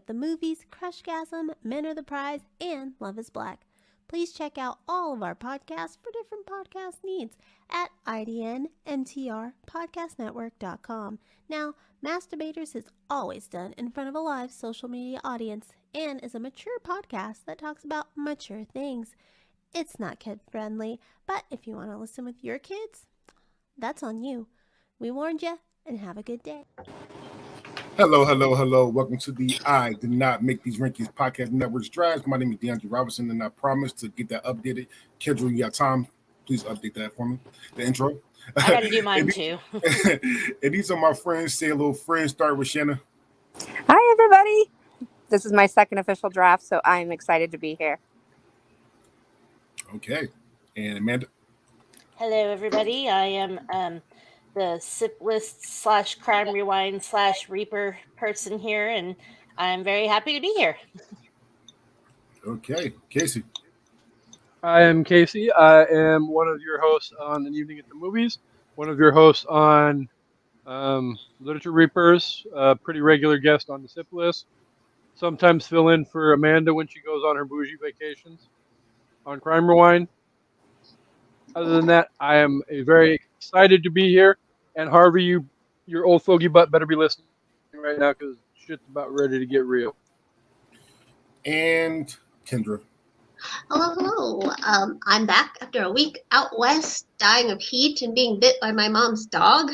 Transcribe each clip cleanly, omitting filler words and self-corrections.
at the Movies, Crushgasm, Men Are the Prize, and Love is Black. Please check out all of our podcasts for different podcast needs at idnmtrpodcastnetwork.com. Now, Masturbators is always done in front of a live social media audience and is a mature podcast that talks about mature things. It's not kid-friendly, but if you want to listen with your kids, that's on you. We warned you, and have a good day. Hello. Welcome to the I Did Not Make These Rankings Podcast Network's Drives. My name is DeAndre Robinson, and I promise to get that updated. Kendra, you got time? Please update that for me, the intro. I got to do mine too. And these are my friends. Say hello, friends. Start with Shanna. Hi, everybody. This is my second official draft, so I'm excited to be here. Okay. And Amanda. Hello, everybody. I am the Sip List / Crime Rewind / Reaper person here, and I'm very happy to be here. Okay. Casey. I am Casey. I am one of your hosts on An Evening at the Movies, one of your hosts on Literature Reapers, a pretty regular guest on the Sip List. Sometimes fill in for Amanda when she goes on her bougie vacations on Crime Rewind. Other than that, I am very excited to be here. And Harvey, your old fogey butt better be listening right now because shit's about ready to get real. And Kendra. Hello. I'm back after a week out west, dying of heat and being bit by my mom's dog.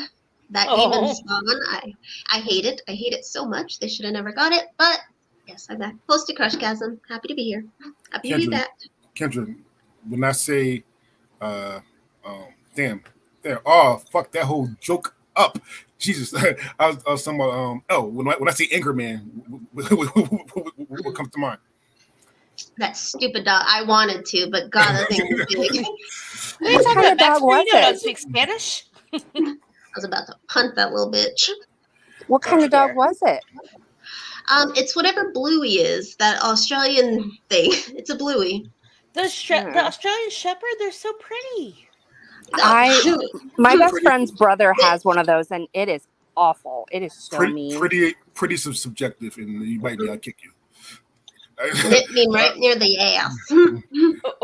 That demon's gone. I hate it. I hate it so much. They should have never got it. But yes, I'm back. Close to Crushgasm. Happy to be here. Happy to be back. Kendra, when I say, damn, there. Oh, fuck that whole joke up. Jesus, I was talking about, when I say Anger Man, what comes to mind? That stupid dog. I wanted to, but God, that thing was big. What kind of dog was You don't it? speak Spanish? I was about to punt that little bitch. What kind of dog was it? It's whatever Bluey is, that Australian thing. It's a Bluey. The Australian Shepherd, they're so pretty. My best friend's brother has one of those, and it is awful. It is so mean. Pretty subjective, and you might be, I'll kick you. Hit me right near the ass.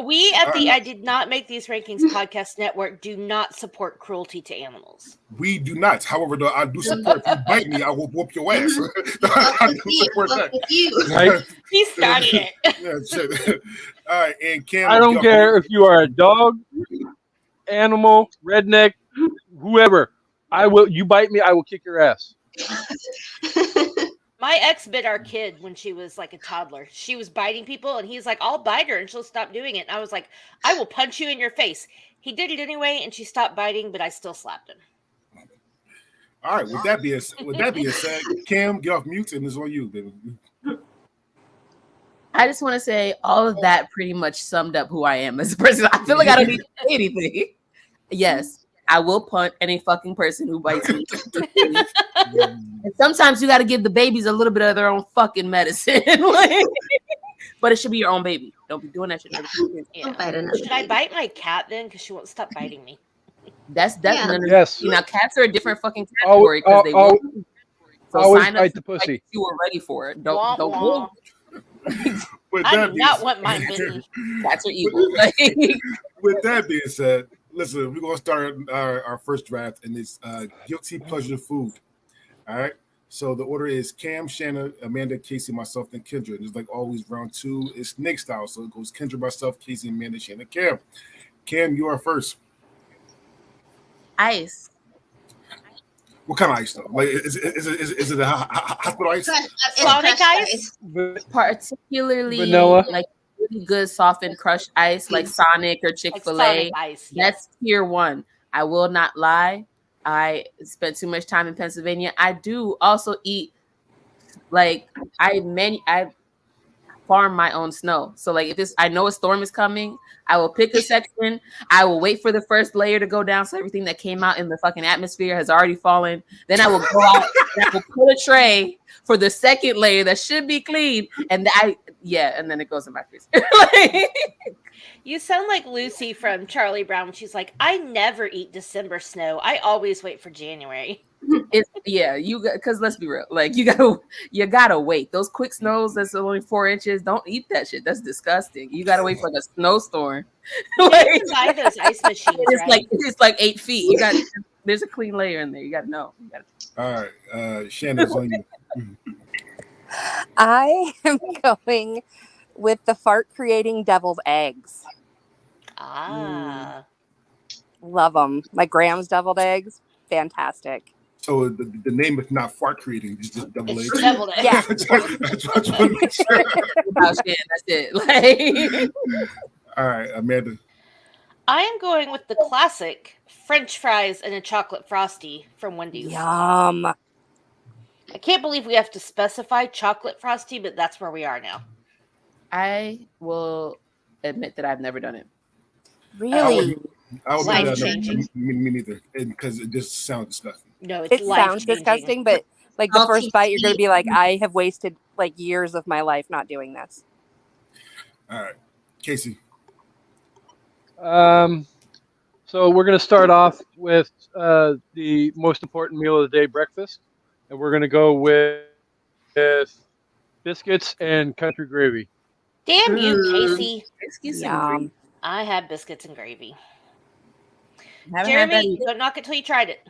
We at the I Did Not Make These Rankings Podcast Network do not support cruelty to animals. We do not. However, though, I do support. If you bite me, I will whoop your ass. I do support that. Right? He started it. Yeah, shit. All right, and Cam. I don't care if you are a dog, animal, redneck, whoever. You bite me, I will kick your ass. My ex bit our kid when she was like a toddler. She was biting people, and he's like, I'll bite her, and she'll stop doing it. And I was like, I will punch you in your face. He did it anyway, and she stopped biting, but I still slapped him. All right, with that being said, Cam, get off mute, and it's on you, baby. I just want to say all of that pretty much summed up who I am as a person. I feel like I don't need to say anything. Yes, I will punt any fucking person who bites me. And sometimes you got to give the babies a little bit of their own fucking medicine. But it should be your own baby. Don't be doing that shit. Yeah. Should I bite my cat then? Because she won't stop biting me. That's definitely. Yes. Now, cats are a different fucking category because they will. So always sign up bite the pussy. like you were ready for it. Wah, Don't wah. I do not want mine bitten. Cats are evil. With that being said, listen, we're gonna start our first draft, and it's guilty pleasure food. All right. So the order is Cam, Shanna, Amanda, Casey, myself, and Kendra. And it's like always round two. It's Snake style. So it goes Kendra, myself, Casey, Amanda, Shanna, Cam. Cam, you are first. Ice. What kind of ice though? Like is it a hospital ice? Sonic ice? Particularly Vanilla. like really good softened crushed ice like Sonic or Chick-fil-A. Sonic ice, yes. That's tier one. I will not lie. I spent too much time in Pennsylvania. I do also eat like I farm my own snow. So like if I know a storm is coming, I will pick a section. I will wait for the first layer to go down so everything that came out in the fucking atmosphere has already fallen. Then I will go out and I will put a tray for the second layer that should be clean. And and then it goes in my freezer. You sound like Lucy from Charlie Brown. She's like, I never eat December snow. I always wait for January. It's you because let's be real, like you gotta wait. Those quick snows that's only 4 inches. Don't eat that shit. That's disgusting. You gotta wait for the snowstorm. You Like, can buy those ice machines, right? it's like 8 feet. You got there's a clean layer in there. You gotta know. All right, Shannon's on you. I am going with the fart creating deviled eggs. Ah. Love them. My Graham's deviled eggs, fantastic. So the name is not fart creating; it's just double It's egg. deviled egg. Yeah. I just want to make sure. Oh, shit, that's it. Like, All right, Amanda. I am going with the classic French fries and a chocolate frosty from Wendy's. Yum. I can't believe we have to specify chocolate frosty, but that's where we are now. I will admit that I've never done it. Really? I would Life make that changing. me neither, because it just sounds disgusting. No, it's It sounds life-changing. disgusting, but like the I'll first take bite, you're going to sweet. be like, I have wasted like years of my life not doing this. All right, Casey. So we're going to start off with the most important meal of the day, breakfast, and we're going to go with biscuits and country gravy. Damn you, Casey. Excuse me. Yum. I had biscuits and gravy. Haven't had that Jeremy, either. don't knock it till you tried it.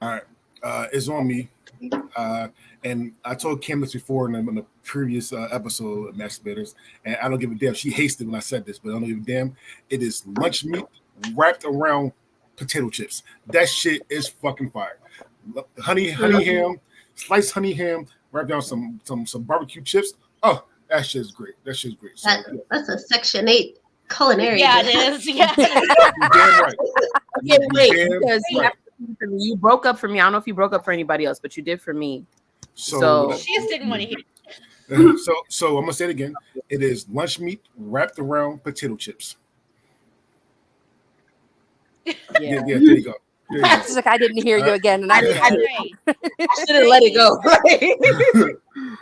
All right, it's on me. And I told Kim this before in the previous episode of Masturbators, and I don't give a damn. She hates it when I said this, but I don't give a damn. It is lunch meat wrapped around potato chips. That shit is fucking fire. Honey ham, sliced honey ham, wrapped down some barbecue chips. Oh, that shit's great. That shit's great. So, That's a Section 8 culinary. Yeah, dish. it is. Yeah. you're damn right. Yeah, wait, Damn because right. you broke up for me. I don't know if you broke up for anybody else, but you did for me. So, She just didn't want to hear. so I'm gonna say it again. It is lunch meat wrapped around potato chips. Yeah. Yeah, there you go. There you go. It's like I didn't hear you again, and I did. Right. I should have let it go.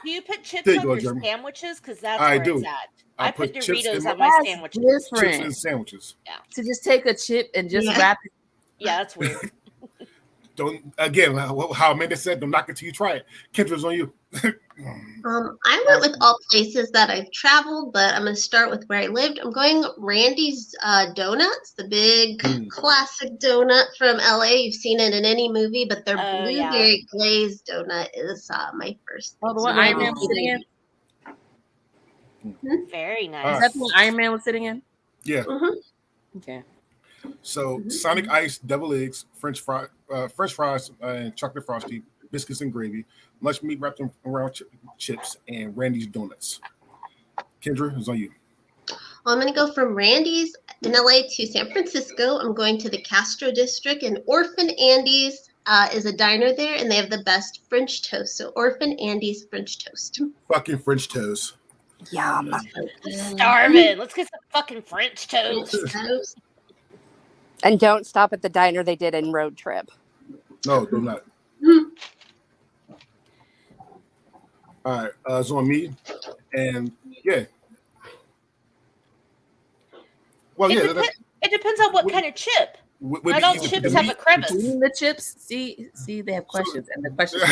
Do you put chips There you on go, your Jeremy. sandwiches? Because that's I where do. it's at. I I put put chips Doritos in on my- my That's sandwiches. Chips different. and sandwiches. To just take a chip and just Yeah. wrap it. Yeah, that's weird. Don't again. How Amanda said, "Don't knock it till you try it." Kendra's on you. I went with all places that I've traveled, but I'm going to start with where I lived. I'm going Randy's Donuts, the big classic donut from LA. You've seen it in any movie, but their Oh, yeah. blueberry glazed donut is my first. Oh, the one It's Iron Man really was sitting in? Very nice. All Is that the one Iron Man was sitting in? Yeah. Okay. So Sonic Ice, devil eggs, French fries, and chocolate frosty, biscuits and gravy, lunch meat wrapped around chips, and Randy's donuts. Kendra, it's on you. Well, I'm going to go from Randy's in LA to San Francisco. I'm going to the Castro District, and Orphan Andy's is a diner there, and they have the best French toast. So Orphan Andy's French toast. Fucking French toast. Yum. Starving. Let's get some fucking French toast. Toast. And don't stop at the diner they did in Road Trip. No, do not. All right, it's on me, and yeah. Well, It, yeah. depen- it depends on what kind of chip. Would Not be all either chips the have a meat- crevice. Between the chips, see, they have questions, and the questions.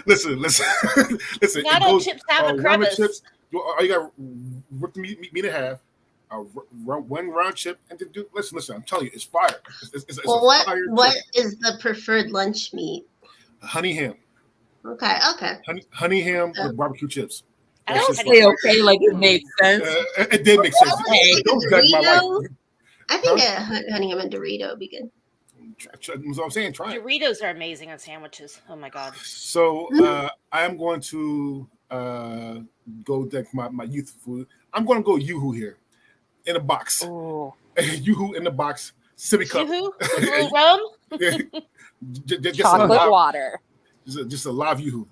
listen. Not it all goes, chips have a ramen crevice. Chips, all you got rip the meat in half, one round chip, and to do. Listen. I'm telling you, it's fire. It's Well, a what fire chip. is the preferred lunch meat? Honey ham, Okay. honey ham with barbecue chips. I That's don't just think Say okay, like it made sense. It did make sense. Hey, Don't judge my Dorito? life. I think a honey ham and Dorito would be good. That's what I'm saying. Try it. Doritos are amazing on sandwiches. Oh my god. So I am going to go deck my youth food. I'm going to go Yoo-Hoo here in a box. Ooh. Yoo-Hoo in the box. Sippy cup. Yoo-hoo with a little rum. just Chocolate a live, water. just a live Yoo-Hoo.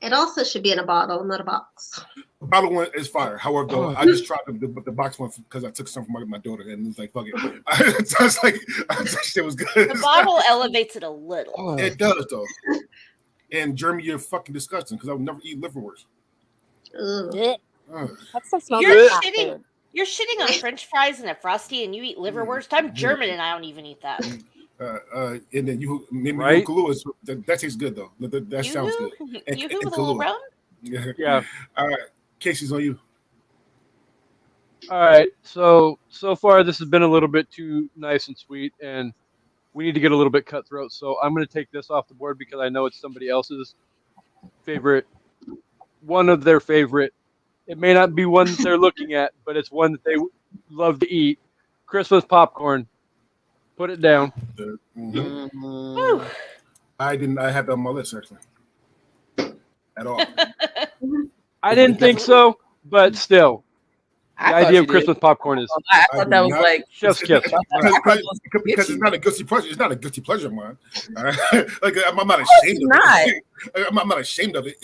It also should be in a bottle, not a box. The bottle one is fire. However, though, I just tried the box one because I took some from my daughter and it was like, fuck it. I was like, shit was good. The bottle elevates it a little. It does, though. And Jeremy, you're fucking disgusting because I would never eat liverwurst. Ugh. Blech. Ugh. That stuff smells You're like cat shitting. food. You're shitting on French fries and a frosty, and you eat liverwurst. I'm German, and I don't even eat that. And then you maybe Right? Kahlua is that tastes good though. That sounds good. And You with a little Kahlua. rum? Yeah. All right, Casey's on you. All right. So far this has been a little bit too nice and sweet, and we need to get a little bit cutthroat. So I'm going to take this off the board because I know it's somebody else's favorite, one of their favorite. It may not be one that they're looking at, but it's one that they love to eat. Christmas popcorn. Put it down. Mhm. Woo. I had that on my list actually. At all. I didn't think so, but still, I the thought idea you of Christmas popcorn is I I thought do that was not- like chef's kiss. Because it's not a guilty pleasure. It's not a guilty pleasure of mine. All right? Like I'm not ashamed of it. I'm not ashamed of it.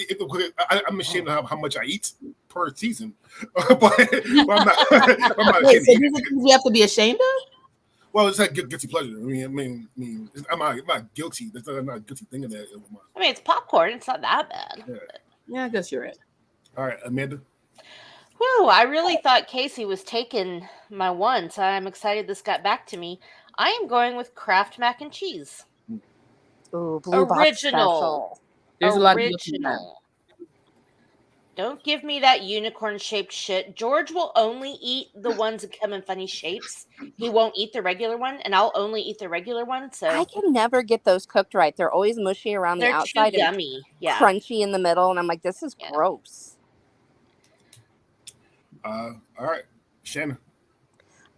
I'm ashamed of how much I eat per season. but I'm not Wait, ashamed. so these are things we have to be ashamed of? Well, it's like guilty pleasure. I'm not guilty. That's not a guilty thing of that. I mean, it's popcorn. It's not that bad. Yeah, I guess you're right. All right, Amanda. Whew, I really thought Casey was taking my one, so I'm excited this got back to me. I am going with Kraft mac and cheese. Ooh, blue box Original. special. There's a lot of guilt in that. Original. Don't give me that unicorn-shaped shit. George will only eat the ones that come in funny shapes. He won't eat the regular one, and I'll only eat the regular one. So I can never get those cooked right. They're always mushy around the they're too outside and yummy. Yeah. crunchy in the middle, and I'm like, this is Yeah. gross. All right, Shannon.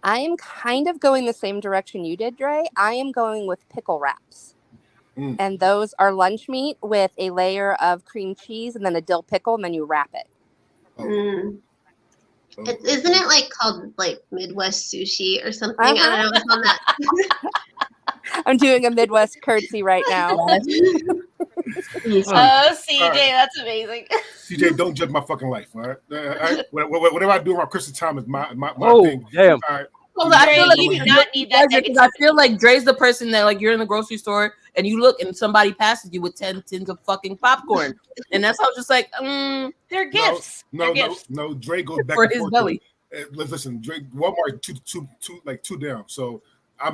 I am kind of going the same direction you did, Dre. I am going with pickle wraps. Mm. And those are lunch meat with a layer of cream cheese and then a dill pickle, and then you wrap it. Oh, Mm. oh, Isn't it like called like Midwest sushi or something? I don't know. It's on that. I'm doing a Midwest curtsy right now. Oh, CJ, that's amazing. CJ, don't judge my fucking life. All right. Whatever I do around Christmas time is my Oh, thing. damn. All right. Well, I feel like you you do not need that because I feel like Dre's the person that like you're in the grocery store and you look and somebody passes you with 10 tins of fucking popcorn, and that's how it's just like They're gifts. No, They're no, gifts. no. Dre goes back for and his forth. belly. Listen, Dre, Walmart two down. So I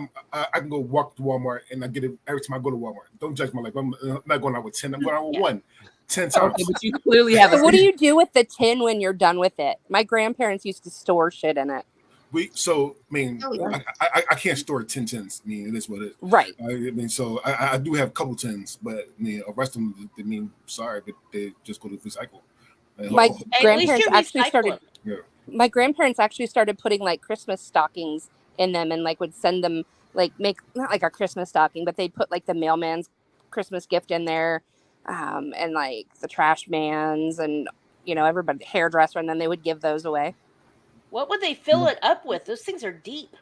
can go walk to Walmart and I get it every time I go to Walmart. Don't judge my life. I'm not going out with 10. I'm going out with 1. 10 times. Okay, but you clearly have a So what do you do with the tin when you're done with it? My grandparents used to store shit in it. I mean, Oh, yeah. I can't store 10 tins. I mean, it is what it is. Right. I mean, so I do have a couple tins, but I mean, the rest of them, I mean, sorry, but they just go to recycle. And, My At least grandparents you actually recycle started. them. My grandparents actually started putting like Christmas stockings in them, and like would send them like make not like a Christmas stocking, but they'd put like the mailman's Christmas gift in there, and like the trash man's, and everybody hairdresser, and then they would give those away. What would they fill it up with? Those things are deep.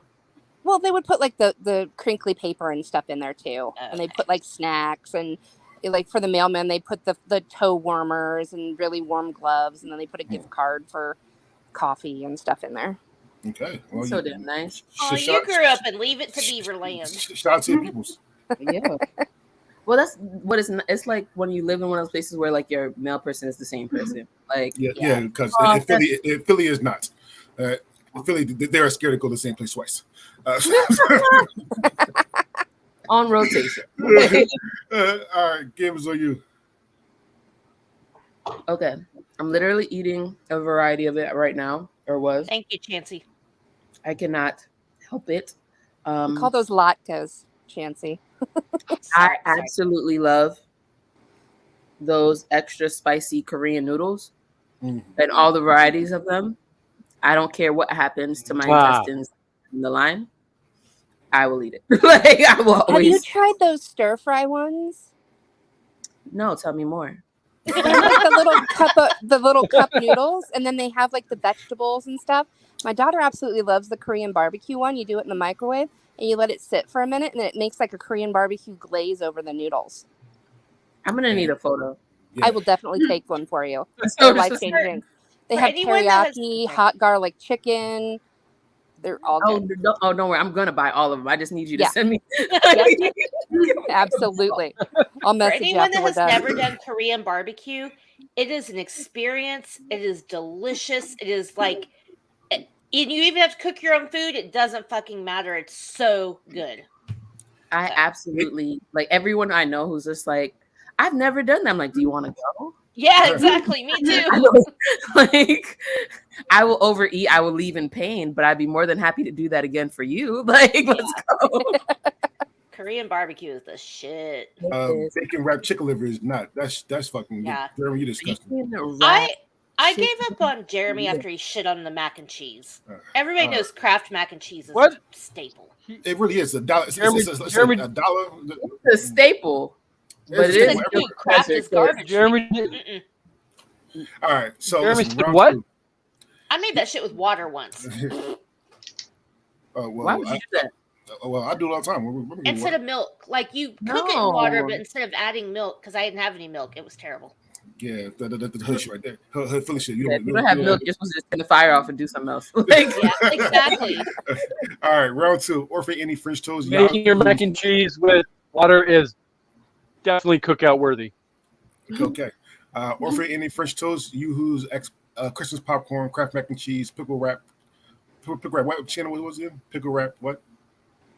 Well, they would put like the crinkly paper and stuff in there too, and they put like snacks and like for the mailman they put the toe warmers and really warm gloves, and then they put a gift card for coffee and stuff in there. Okay. Well, so damn nice. Oh, you grew up and leave it to Beaverland. Shout out to the peoples. Yeah. Well, that's what it's like when you live in one of those places where like your mail person is the same person. Like Yeah, because Oh, Philly is not. Philly, they're scared to go to the same place twice. on rotation. All right, game is on you. Okay. I'm literally eating a variety of it right now, or was. Thank you, Chancey. I cannot help it. We call those latkes, Chancy. I absolutely love those extra spicy Korean noodles and all the varieties of them. I don't care what happens to my intestines in the line. I will eat it. Like I will Have always. you tried those stir fry ones? No, tell me more. They're like the little cup noodles, and then they have like the vegetables and stuff. My daughter absolutely loves the Korean barbecue one. You do it in the microwave and you let it sit for a minute, and then it makes like a Korean barbecue glaze over the noodles. I'm gonna need a photo. I will definitely take one for you. So They're this is life changing. They For have anyone that has- teriyaki, hot garlic chicken. They're all good. Don't worry. I'm gonna buy all of them. I just need you to Yeah. send me. Absolutely. I'll For message you anyone after that we're has done. never done Korean barbecue, it is an experience. It is delicious. It is like, and you even have to cook your own food. It doesn't fucking matter. It's so good. I So- absolutely like everyone I know who's just like, I've never done that. I'm like, do you want to go? Yeah, exactly. Me I too. know, like, I will overeat. I will leave in pain, but I'd be more than happy to do that again for you. Like, let's go. Korean barbecue is the shit. Bacon wrapped chicken liver is not. That's fucking. Yeah. Jeremy, you disgusting. I gave up on Jeremy Yeah. after he shit on the mac and cheese. Uh, Everybody uh, knows Kraft mac and cheese is What? a staple. It really is $1. It's Jeremy- a dollar. It's a staple, but it It's is a Dude, Kraft is garbage. Jeremy, Mm-mm. All right. So Jeremy listen, said round what? two. I made that shit with water once. Well, why would you do that? I do it all the time. We're Instead of milk. Like you cook it in water, No. but instead of adding milk, because I didn't have any milk, it was terrible. yeah, the hood shit right there. Hood Philly shit. If you don't have milk, you're supposed to just turn the fire off and do something else. Like, Yeah, exactly. All right, round two. Orphan any French toast. making your mac and cheese with water is definitely cookout worthy. Okay. Orphan any French toast. Yoo-Hoo's Christmas popcorn, Kraft mac and cheese, pickle wrap. Pickle wrap. What channel was it? Pickle wrap. What?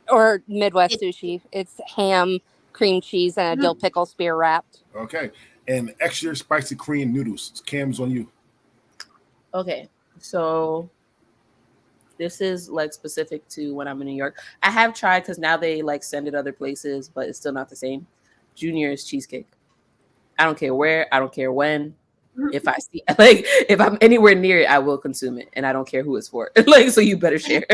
Or Midwest sushi. It's ham, cream cheese, and a dill pickle spear wrapped. Okay. And extra spicy Korean noodles. Cam's on you. okay, so this is like specific to when I'm in New York. I have tried because now they like send it other places, but it's still not the same. Junior's cheesecake. I don't care where, I don't care when. If I see like if I'm anywhere near it, I will consume it, and I don't care who it's for. Like, so you better share.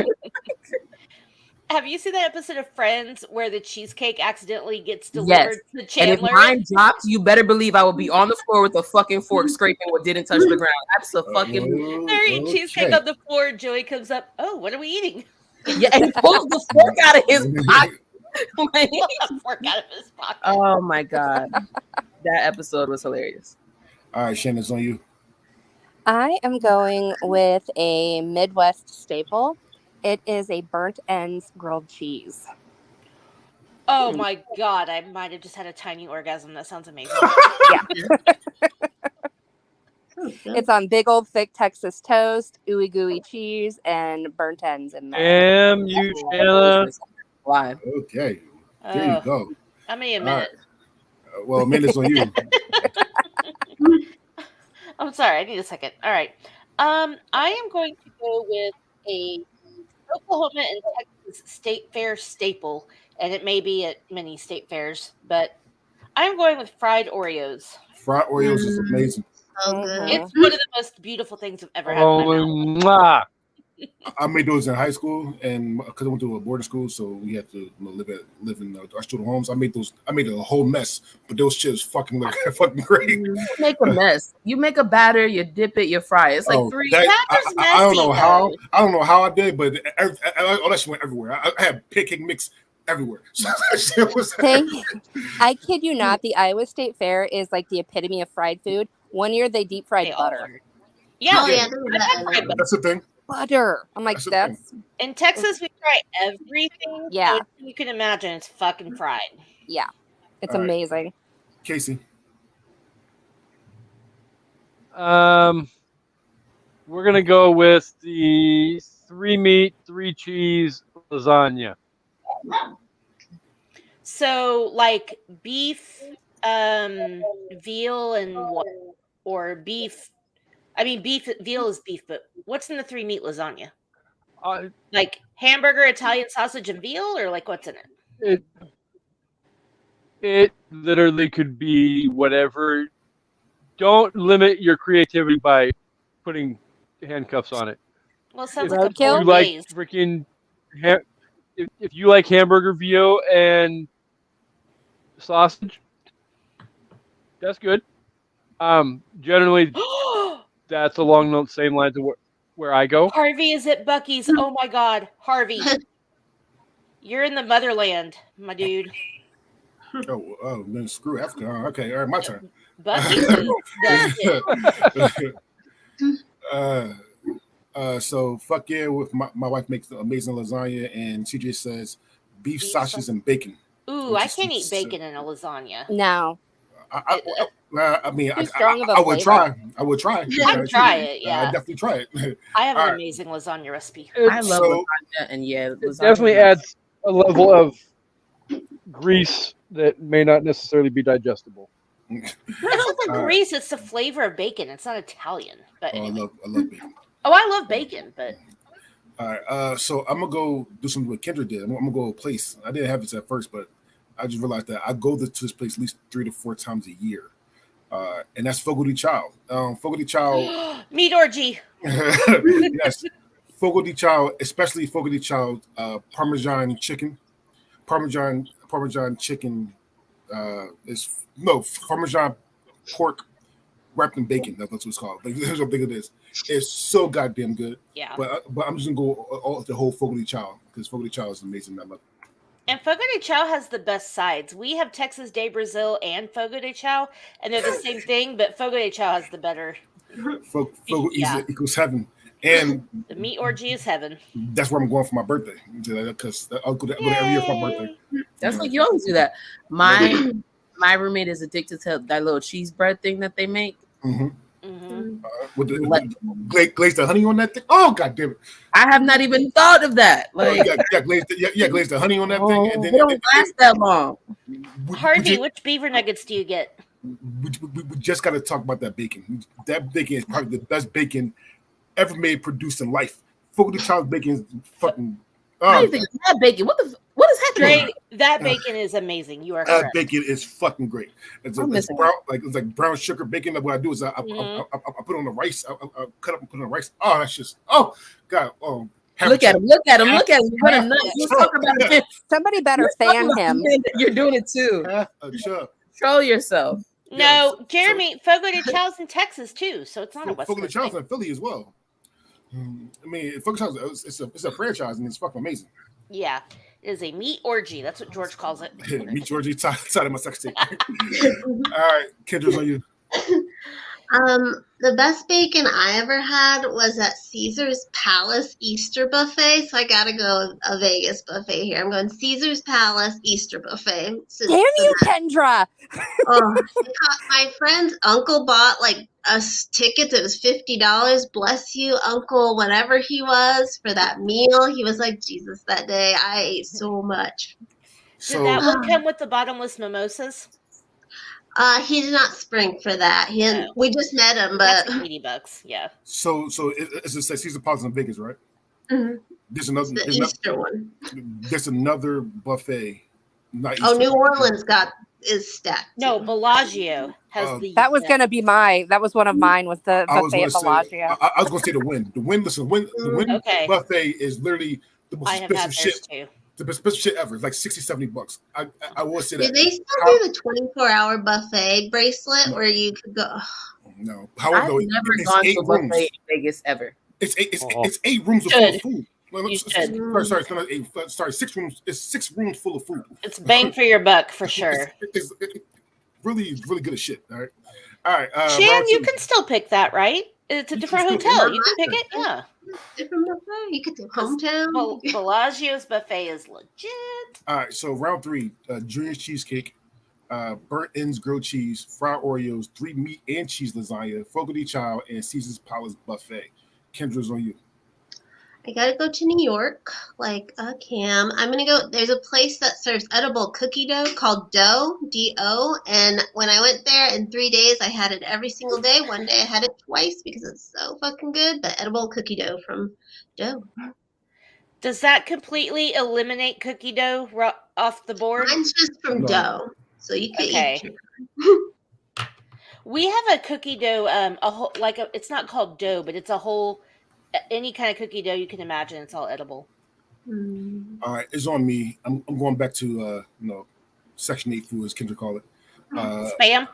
Have you seen that episode of Friends where the cheesecake accidentally gets delivered to And if Chandler? mine drops, you better believe I will be on the floor with a fucking fork scraping what didn't touch the ground. Absolutely. They're eating cheesecake on the floor. Joey comes up. Oh, what are we eating? Yeah, and he pulls the fork out of his pocket. Like, Pull a fork out of his pocket. oh my god, that episode was hilarious. All right, Shannon's on you. I am going with a Midwest staple. It is a burnt ends grilled cheese. Oh my god, I might have just had a tiny orgasm. That sounds amazing. It's on big old thick Texas toast, ooey gooey cheese, and burnt ends in there. Damn you, Shanna. Live. Okay. There you go. I mean, a All minute. right. Well, Amanda's on you. I'm sorry, I need a second. All right. I am going to go with a Oklahoma and Texas state fair staple, and it may be at many state fairs, but I'm going with fried Oreos. Fried Oreos is amazing. So good. It's one of the most beautiful things I've ever had in my mouth. Mwah. I made those in high school, and because I went to a boarding school, so we had to live in our student homes. I made a whole mess, but those chips fucking look fucking great. You make a mess. You make a batter, you dip it, you fry it. It's like three. I don't know how. I don't know how I did, but all that shit went everywhere. I had pancake mix everywhere. So that shit was I kid you not, the Iowa State Fair is like the epitome of fried food. One year they deep fried They all butter. are. Yeah, Oh, yeah, That's the thing. Butter. I'm like, That's the that's in Texas we try everything. Yeah. So you can imagine it's fucking fried. yeah. It's All right. amazing. Casey. We're gonna go with the 3 meat, 3 cheese lasagna. So like beef, veal, and what? Or beef. I mean, veal is beef, but what's in the 3 meat lasagna? Like hamburger, Italian sausage, and veal, or like what's in it? It literally could be whatever. Don't limit your creativity by putting handcuffs on it. Well, it sounds If like a you You board like maze. freaking if you like hamburger veal and sausage, that's good. Generally that's along the same lines of where I go. Harvey is at Bucky's. Oh my God, Harvey, you're in the motherland, my dude. Oh, then screw Africa. Okay, all right, my turn. Bucky's is the shit. So fuck yeah, with my wife makes the amazing lasagna, and she just says beef sausages and bacon. Ooh, I can't eat bacon in a lasagna. No. I mean, Too strong of a I would flavor. try. I would try. I'd try it, yeah. I'd definitely try it. I have All an right. amazing lasagna recipe. I love So- lasagna, and yeah, It lasagna. definitely adds a level of grease that may not necessarily be digestible. It's not the grease; it's the flavor of bacon. It's not Italian, but Oh, anyway. I love bacon. Oh, I love bacon, but All right, so I'm gonna go do something what Kendra did. I'm gonna go a place. I didn't have this at first, but I just realized that I go to this place at least 3 to 4 times a year, and that's Fogo de Chao. Fogo de Chao, meat orgy. yes, Fogo de Chao, especially Fogo de Chao, Parmesan chicken. Parmesan chicken is no Parmesan pork wrapped in bacon. That's what it's called. Like, here's how big it is. It's so goddamn good. Yeah. But I'm just gonna go all the whole Fogo de Chao because Fogo de Chao is amazing. I love it. And Fogo de Chao has the best sides. We have Texas de Brazil and Fogo de Chao, and they're the same thing, but Fogo de Chao has the better. Fogo Yeah. equals heaven, and The meat orgy is heaven. that's where I'm going for my birthday because I'll go there every year for my birthday. That's like you always do that. My roommate is addicted to that little cheese bread thing that they make. Mm-hmm. Mm-hmm. With the glaze the honey on that thing. Oh god damn it! I have not even thought of that. Like, glaze the honey on that thing, and they then don't last that long. Harvey, which beaver nuggets do you get? we just got to talk about that bacon. That bacon is probably the best bacon ever made, produced in life. Fogo de Chao bacon is fucking. How do you think that bacon? What is happening? Great. That bacon is amazing. You are That correct. bacon is fucking great. It's brown, it's like brown sugar bacon. What I do is I put it on the rice. I cut up and put it on the rice. Oh, that's just god. Oh, look at him! Look at him! Look at him! What a nut! You talk about it. Somebody better fan him. You're doing it too. Control yourself. No, Jeremy, Fogo de Chao's in Texas too, so it's not a West Fogo de Coast Chao's thing. in Philly as well. I mean, Fogo de Chao's it's a franchise and it's fucking amazing. Yeah, it is a meat orgy. That's what George calls it. Meet Georgie side of my sex tape. All right, Kendra's on you. The best bacon I ever had was at Caesar's Palace Easter Buffet. So I gotta go a Vegas buffet here. I'm going Caesar's Palace Easter Buffet. Damn you, Kendra! My friend's uncle bought like us tickets. It was $50. Bless you, uncle. Whatever he was for that meal, he was like Jesus that day. I ate so much. Did that one come with the bottomless mimosas? He did not spring for that. We just met him, but that's $80. Yeah. So it's just Caesar Palace in Vegas, right? Mm-hmm. There's another Easter one. There's another buffet. New Orleans is stacked. No, Bellagio has the. That was gonna be that was one of mine. Was the buffet at Bellagio? I was gonna say the Wynn. The Wynn buffet is literally the most expensive shit. Too. The best shit ever. It's like $60-$70. I will say that. Do they still do the 24-hour buffet bracelet where you could go? No. However, I've never gone to a buffet in Vegas ever. It's 8 rooms full of food. Sorry, 6 rooms. It's 6 rooms full of food. It's bang for your buck for sure. It's really good as shit. All right. Shan, you can still pick that, right? It's a different hotel. You can pick it. Yeah. Different buffet. You could do hometown. Bellagio's buffet is legit. All right. So round 3, Junior's cheesecake, burnt ends grilled cheese, fried Oreos, 3 meat and cheese lasagna, Fogo de Chao, and Caesar's Palace buffet. Kendra's on you. I gotta go to New York, like Cam. I'm gonna go. There's a place that serves edible cookie dough called Dough, D-O. And when I went there in 3 days, I had it every single day. One day I had it twice because it's so fucking good. But edible cookie dough from Dough. Does that completely eliminate cookie dough off the board? Mine's just from Dough, so you can eat. We have a cookie dough, it's not called dough, but it's a whole. Any kind of cookie dough you can imagine, it's all edible. All right, it's on me. I'm going back to Section 8 food, as Kendra call it. Spam.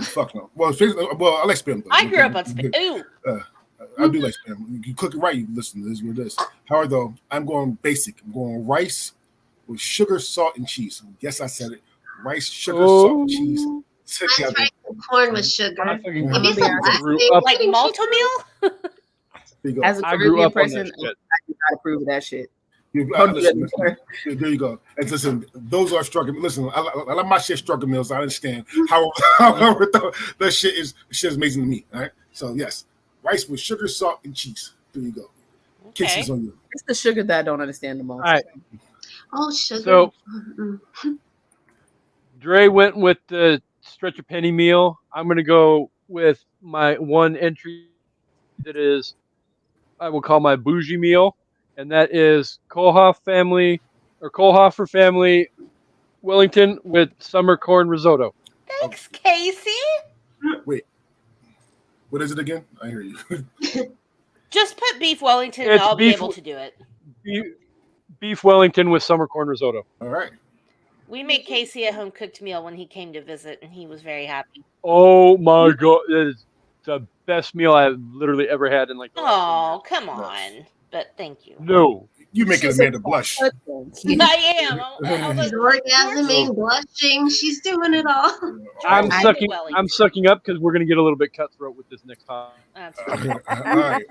Fuck no. Well, I like spam. Though. I grew up on spam. Ooh. I do like spam. You cook it right, you listen. This is what it is. However, though, I'm going basic. I'm going rice with sugar, salt, and cheese. Yes, I said it. Rice, sugar, salt, and cheese together. Rice and corn with sugar. Maybe like malto meal. As a Caribbean person, I do not approve of that shit. There you go. And listen, those are struggle. Listen, I like my shit struggle meals. I understand. However, that shit is amazing to me. All right. So yes, rice with sugar, salt, and cheese. There you go. Okay. Casey's on you. It's the sugar that I don't understand the most. All right. Oh, sugar. So Dre went with the stretch a penny meal. I'm gonna go with my one entry that is I will call my bougie meal, and that is Kohlhoff Kohlhofer family Wellington with summer corn risotto. Thanks, Casey. Wait, what is it again? I hear you. Just put beef Wellington and It's I'll be beef- able to do it. Beef Wellington with summer corn risotto. All right. We made Casey a home cooked meal when he came to visit, and he was very happy. Oh my god, that is the best meal I've literally ever had in like. the last 10 Oh, years. come on. But thank you. No. You making Amanda blush. I am. She's orgasming, blushing. She's doing it all. I'm I- sucking. Wellington. I'm sucking up because we're gonna get a little bit cutthroat with this next time. That's All fine. right.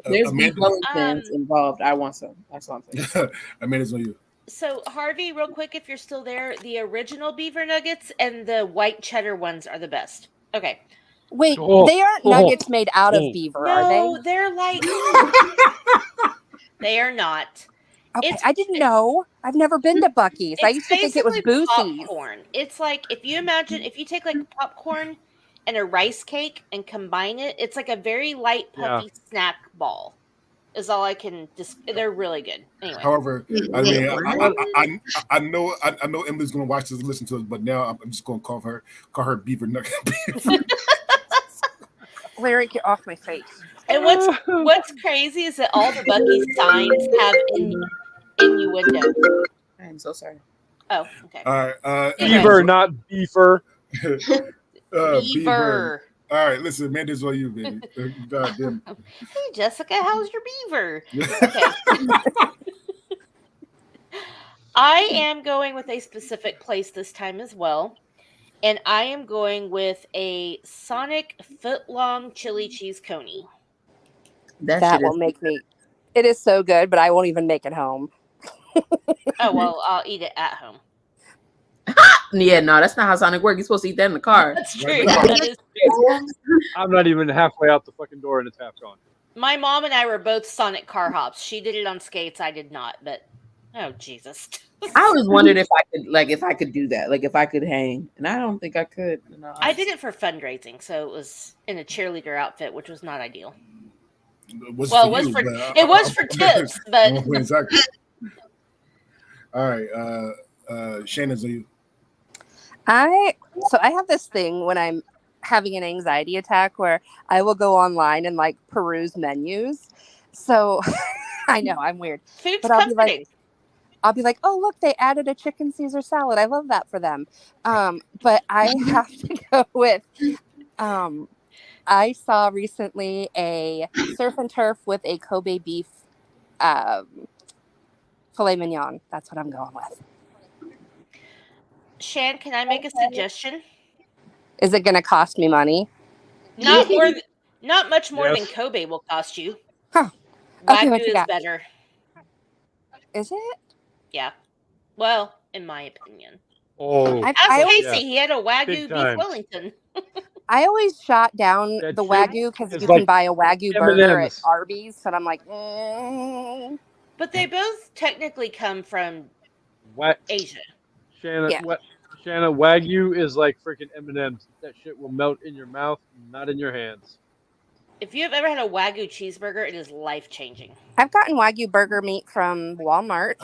There's beef Amanda, Wellingtons involved. I want some. That's what I'm saying. Amanda's on you. So, Harvey, real quick, if you're still there, the original beaver nuggets and the white cheddar ones are the best. Okay. Wait, Oh, they aren't oh, nuggets made out of oh. beaver, are No, they? they're like. They are not. Okay, it's- I didn't know. I've never been to Bucky's. I It's used to think it was basically Boosie's. popcorn. It's like if you imagine if you take like popcorn and a rice cake and combine it, it's like a very light, puffy snack ball. Is all I can. They're really good. Anyway, However, I mean, I know Emily's gonna watch this and listen to us, but now I'm just gonna call her Beaver Nugget. Larry, get off my face. and what's crazy is that all the Buc-ee's signs have innuendo. I'm so sorry. Oh, okay. All right, Beaver, not beefer. Beaver. All right, listen, Amanda's on you, baby. God damn. Hey, Jessica, how's your beaver? Okay. I am going with a specific place this time as well. And I am going with a Sonic foot-long chili cheese coney. That That shit will is make me. It is so good, but I won't even make it home. Oh, well, I'll eat it at home. yeah, no, that's not how Sonic works. You're supposed to eat that in the car. That's true. Right. That is true. I'm not even halfway out the fucking door and it's half gone. My mom and I were both Sonic car hops. She did it on skates. I did not, but oh, Jesus. I always wondered if I could do that, like if I could hang, and I don't think I could. No, I did it for fundraising, so it was in a cheerleader outfit, which was not ideal. It was Well, for it was you, for but it was for tips, but exactly. All right, Shannon's on you. I have this thing when I'm having an anxiety attack where I will go online and like peruse menus. So I know I'm weird. food's But I'll be like- comforting. I'll be like, oh look, they added a chicken Caesar salad. I love that for them. But I have to go with I saw recently a surf and turf with a Kobe beef filet mignon. That's what I'm going with. Shan, can I make a suggestion? Is it going to cost me money? Not not much more than Yes. Kobe will cost you. Huh. Okay, Wagyu what you is got? better. Is it? Yeah. Well, in my opinion. Oh, Ask I Casey. yeah. He had a Wagyu Big beef time. Wellington. I always shot down That the shit Wagyu because is you can like buy a Wagyu burger at M&Ms. Arby's, and I'm like, But they both technically come from what? Asia. Shanna, Yeah. Shanna, Wagyu is like freaking M&Ms. That shit will melt in your mouth, not in your hands. If you have ever had a Wagyu cheeseburger, it is life changing. I've gotten Wagyu burger meat from Walmart.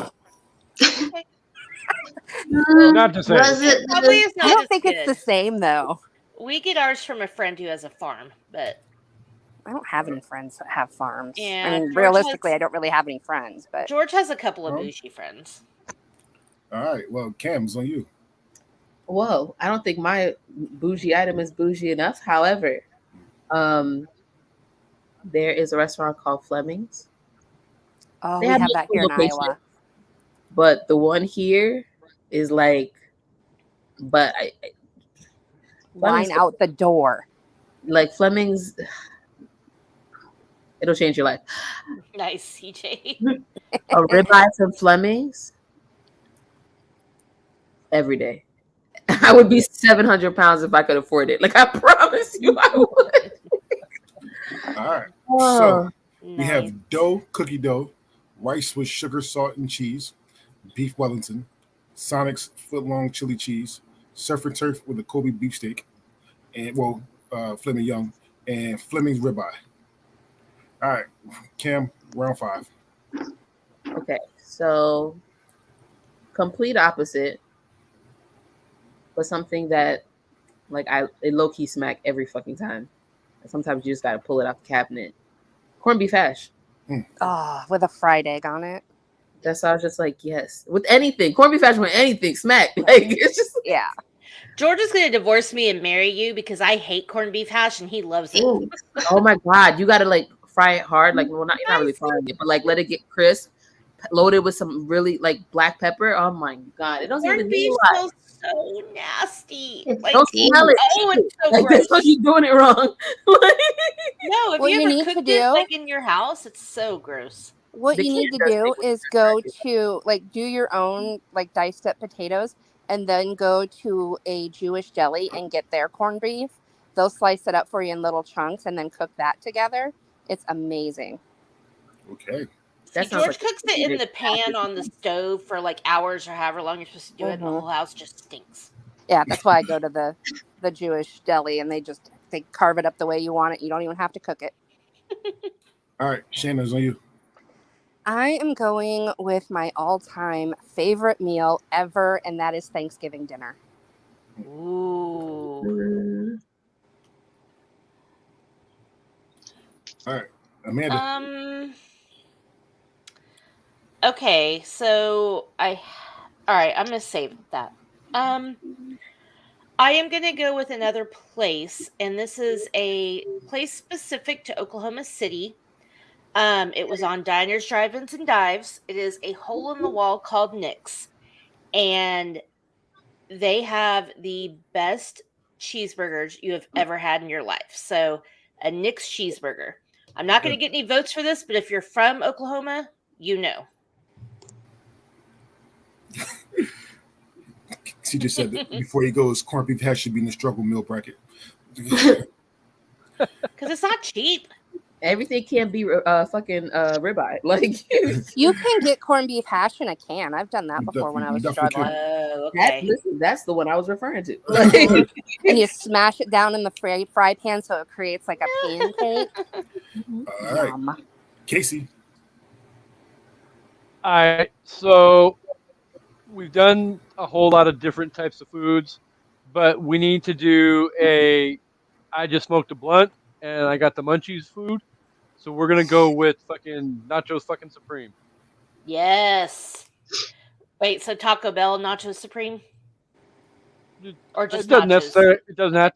Not to say. Was it Probably is not I don't as think good. it's the same though. We get ours from a friend who has a farm, but I don't have any friends that have farms. Yeah, I mean, George realistically, has- I don't really have any friends, but George has a couple of Oh. bougie friends. All right, well, Cam's on you. Whoa, I don't think my bougie item is bougie enough. However, there is a restaurant called Fleming's, oh, They we have have that here in multiple Iowa. but the one here is like, but Line out the door. like Fleming's, it'll change your life. Nice, CJ. A ribeye from Fleming's every day. I would be 700 pounds if I could afford it. Like I promise you, I would. All right, Oh. so we Nice. have dough, cookie dough, rice with sugar, salt, and cheese, beef Wellington, Sonic's foot-long chili cheese, surf and turf with a Kobe beefsteak, and Fleming Young and Fleming's ribeye. All right, Cam, round 5. Okay, so complete opposite, but something that like it low key smack every fucking time. And sometimes you just gotta pull it out the cabinet. Corned beef hash. Oh, with a fried egg on it. That's why I was just like, yes, with anything, corned beef hash with anything, smack. Like it's just Yeah. George is gonna divorce me and marry you because I hate corned beef hash and he loves it. Ooh. oh my god, you gotta like fry it hard, like well, not you're not really frying it, but like let it get crisp, loaded with some really like black pepper. Oh my god, it doesn't even Corned need beef a lot. smells so nasty. It's Like, Don't smell it. oh, it's so Like gross. that's what you're doing it wrong. Like, No, if What you you ever need to cooked do- it like in your house, it's so gross. What The you need key to does do it with is go to like do your own like diced up potatoes and then go to a Jewish deli and get their corned beef. They'll slice it up for you in little chunks and then cook that together. It's amazing. Okay. that See, sounds George like cooks it in the pan on the stove for like hours or however long you're supposed to do it, and the Mhm. whole house just stinks. Yeah, that's why I go to the Jewish deli and they carve it up the way you want it. You don't even have to cook it. All right, Shannon's on you. I am going with my all-time favorite meal ever, and that is Thanksgiving dinner. Ooh. Mm. All right, Amanda. Okay, so all right, I'm gonna save that. I am gonna go with another place, and this is a place specific to Oklahoma City. It was on Diners, Drive-ins, and Dives. It is a hole in the wall called Nick's, and they have the best cheeseburgers you have ever had in your life. So, a Nick's cheeseburger. I'm not going to get any votes for this, but if you're from Oklahoma, you know. She just said that before he goes, corned beef hash should be in the struggle meal bracket. Because it's not cheap. everything can't be fucking ribeye. Like You can get corned beef hash in a can. I've done that You before when I was definitely struggling. Oh, that, okay. listen, that's the one I was referring to. Mhm. And you smash it down in the fry pan so it creates like a pancake. All right, Yum. Casey. All right, so we've done a whole lot of different types of foods, but we need to do I just smoked a blunt and I got the munchies food, so we're gonna go with fucking nachos fucking supreme. Yes. Wait, so Taco Bell Nacho Supreme? Or just It doesn't nachos? It doesn't have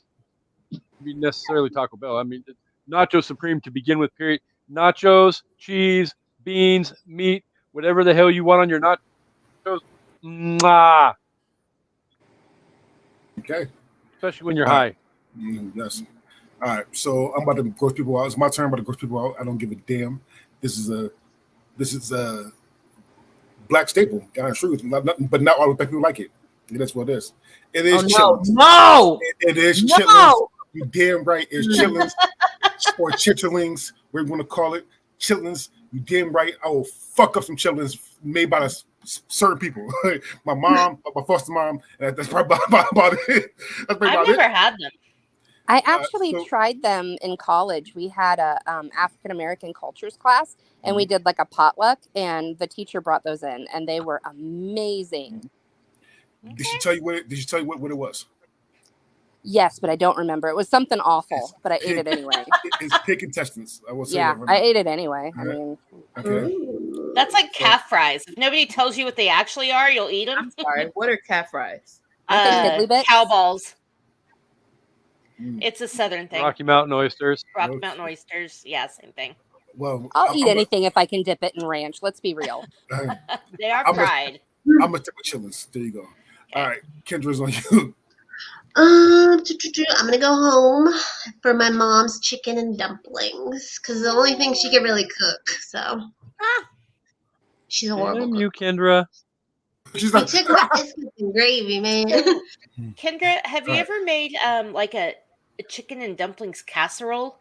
to be necessarily Taco Bell. I mean, nacho supreme to begin with. Period. Nachos, cheese, beans, meat, whatever the hell you want on your nachos. Mwah! Okay. Especially when you're high. Yes. All right. So I'm about to gross people out. It's my turn. I'm about to gross people out. I don't give a damn. This is a black staple. I agree with you. But not all the black people like it. That's what it is. It is chitlins. No. It is No. chitlins. You damn right. It's chitlins or chitterlings, whatever you want to call it. Chitlins. You damn right. I will fuck up some chitlins made by certain people. My mom, my foster mom. And that's probably about it. That's probably I've about never it. had them. I actually so- tried them in college. We had a African American cultures class, and we did like a potluck, and the teacher brought those in, and they were amazing. Did she tell you what? Did she tell you what it was? Yes, but I don't remember. It was something awful, but I ate it anyway. It's pig intestines. I will say Yeah, that. Right I now. ate it anyway. I Yeah. mean, Okay. Ooh. That's like calf fries. If nobody tells you what they actually are, you'll eat them. I'm sorry. What are calf fries? Aren't they piddly bits? Cow balls. Mm. It's a southern thing. Rocky Mountain oysters. Rocky Mountain oysters. Yeah, same thing. Well, I'll eat anything if I can dip it in ranch. Let's be real. They are I'm a- fried. I'm gonna stick with chillins. There you go. All right, Kendra's on you. I'm gonna go home for my mom's chicken and dumplings because the only thing she can really cook. So she's a horrible Damn cook. you, Kendra. She's I like, took my biscuits and gravy, man. Kendra, have you Right. ever made like a chicken and dumplings casserole?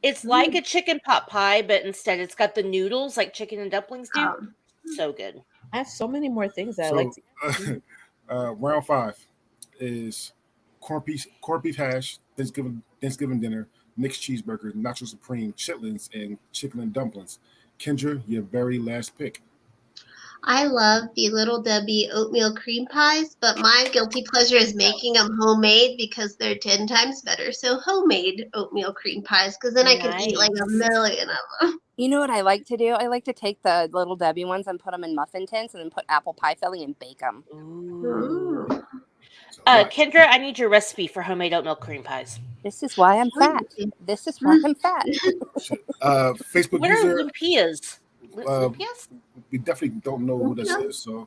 It's like a chicken pot pie, but instead it's got the noodles like chicken and dumplings do. So good. I have so many more things that I so, like to round 5. is corned beef hash, Thanksgiving dinner, mixed cheeseburger, nacho supreme, chitlins, and chicken and dumplings. Kendra, your very last pick. I love the Little Debbie oatmeal cream pies, but my guilty pleasure is making them homemade because they're 10 times better. So homemade oatmeal cream pies, because then I can eat like a Nice. million of them. You know what I like to do? I like to take the Little Debbie ones and put them in muffin tins and then put apple pie filling and bake them. Ooh. So, right. Kendra, I need your recipe for homemade oatmeal cream pies. This is why I'm fat. This is why I'm fat. Facebook What are user, lumpias? Uh, Lumpias? we definitely don't know who this is, so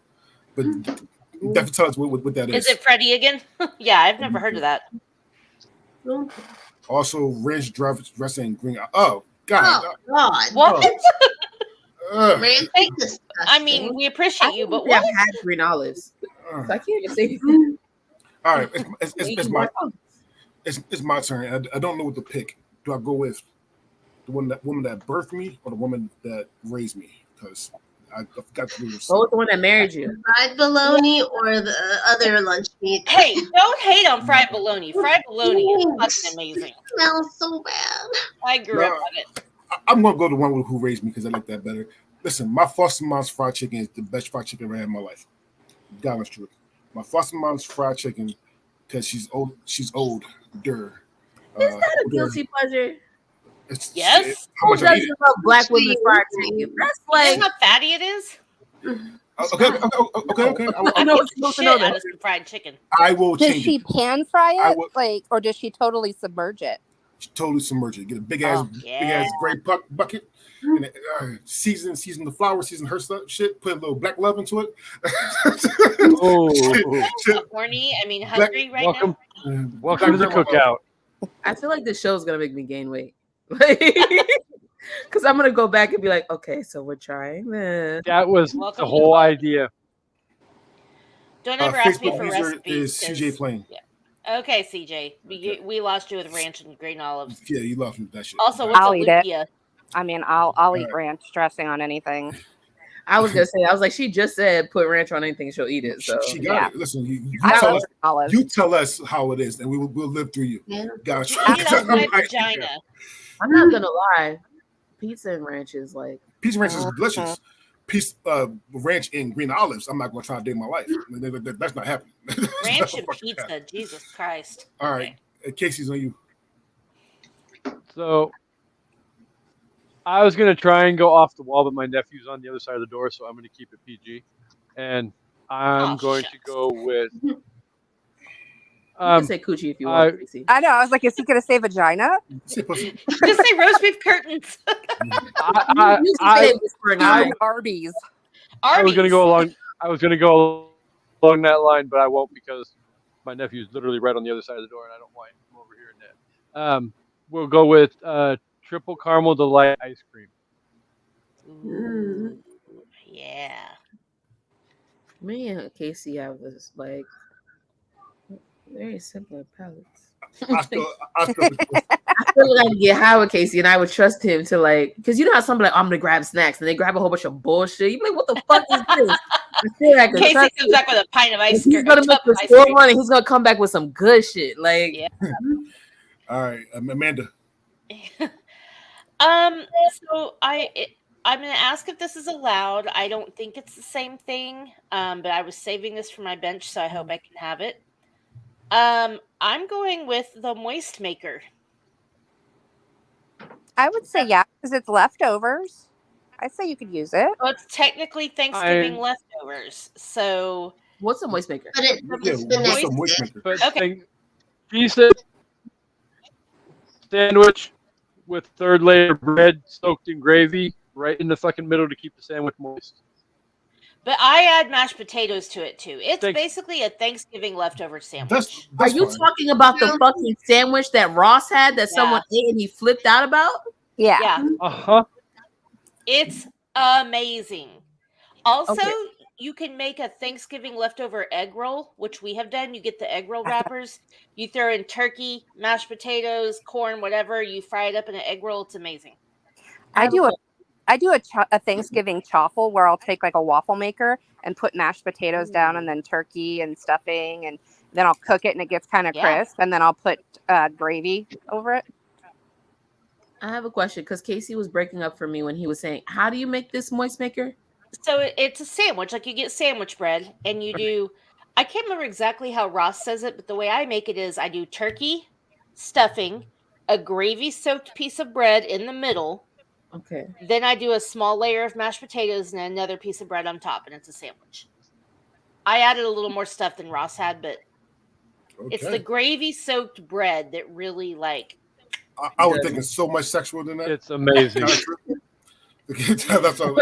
but definitely tell us what that is. Is it Freddie again? Yeah, I've never heard of that. Also, ranch dressing and green. Oh God! Oh, God. What? Ranch Hey, is disgusting. I mean, we appreciate you, but I've what? had green olives. Uh, So I can't just say all right, it's my turn. I don't know what to pick. Do I go with the woman that birthed me or the woman that raised me? Because I got to lose. What was the one that married you? Fried bologna or the other lunch meat. Hey, don't hate on fried bologna. Fried bologna is fucking amazing. It smells so bad. I grew up on it. I'm gonna go to the one who raised me because I like that better. Listen, my foster mom's fried chicken is the best fried chicken I ever had in my life. God honest truth. My foster mom's fried chicken, because she's old. She's older. Is that a guilty pleasure? Yes. How Who much I eat doesn't it. love black women fried chicken? That's You like know how fatty it is? Okay. I know Get it's the supposed to shit know out that. of some fried chicken. I will Does change she it. pan fry I it, would- like, or does she totally submerge it? Totally submerge it. Get a big Oh, ass gray bucket, and season the flour, season her stuff, shit. Put a little black love into it. Oh, Shit. Horny. I mean, hungry right welcome, now. welcome to the cookout. I feel like this show is gonna make me gain weight. Because I'm gonna go back and be like, okay, so we're trying this. That was Welcome the to whole the- idea. Don't ever ask me Facebook for user recipes. is CJ Plain. Okay, CJ. We lost you with ranch and green olives. Yeah, you love that shit. Also, what's I'll a eat it. lumpia? I mean, I'll eat Right. ranch dressing on anything. I was gonna say, I was like, she just said put ranch on anything, she'll eat it. So she got yeah. it. Listen, you I tell love us. olives. You tell us how it is, and we'll live through you. Yeah. Gotcha. Eat it off my vagina. I'm not gonna lie, pizza and ranch is like Piece of ranch is delicious. Piece ranch and green olives. I'm not going to try a day in my life. That's not happening. Ranch and pizza. Jesus Christ. All right, Casey's on you. So I was gonna try and go off the wall, but my nephew's on the other side of the door, so I'm gonna keep it PG. And I'm Oh, going to shucks. go with you can say coochie if you want. Casey. I know. I was like, is he going to say vagina? Say pussy. Just say roast beef curtains. I You can say whispering eye. Arby's. was gonna go along. I was gonna go along that line, but I won't because my nephew's literally right on the other side of the door, and I don't want him over here in that. We'll go with triple caramel delight ice cream. Ooh, yeah. Me and Casey have this like very similar palates. I still I feel like I would get high with Casey and I would trust him to like, because you know how somebody like, I'm gonna grab snacks and they grab a whole bunch of bullshit. You be like, what the fuck is this? I feel like I can Casey trust comes back with a pint of ice He's cream. gonna a make tub of the ice store cream. money. He's gonna come back with some good shit. Like, Yeah. All right, Amanda. So I'm gonna ask if this is allowed. I don't think it's the same thing. But I was saving this for my bench, so I hope I can have it. I'm going with the moist maker. I would say yeah, because it's leftovers. I'd say you could use it. Well, it's technically Thanksgiving leftovers. So what's a moist maker? But it's Yeah, the what's next a moist day. maker? But Okay. decent sandwich with third layer bread soaked in gravy right in the fucking middle to keep the sandwich moist. but I add mashed potatoes to it too. It's Thanks. basically a Thanksgiving leftover sandwich. That's Are you fine. talking about the fucking sandwich that Ross had that someone ate and he flipped out about? Yeah. Yeah, Uh-huh. it's amazing. Also, Okay. you can make a Thanksgiving leftover egg roll, which we have done. You get the egg roll wrappers, you throw in turkey, mashed potatoes, corn, whatever. You fry it up in an egg roll. It's amazing. I do a Thanksgiving chaffle where I'll take like a waffle maker and put mashed potatoes down and then turkey and stuffing and Then I'll cook it and it gets kind of Yeah. crisp, and then I'll put gravy over it. I have a question because Casey was breaking up for me when he was saying, "How do you make this moist maker?" So it's a sandwich. Like you get sandwich bread and you do, I can't remember exactly how Ross says it, but the way I make it is I do turkey, stuffing, a gravy soaked piece of bread in the middle. Okay. Then I do a small layer of mashed potatoes and another piece of bread on top, and it's a sandwich. I added a little more stuff than Ross had, but it's the Okay. gravy soaked bread that really like. I was thinking so much sexual than that. It's amazing. Not true. That's all.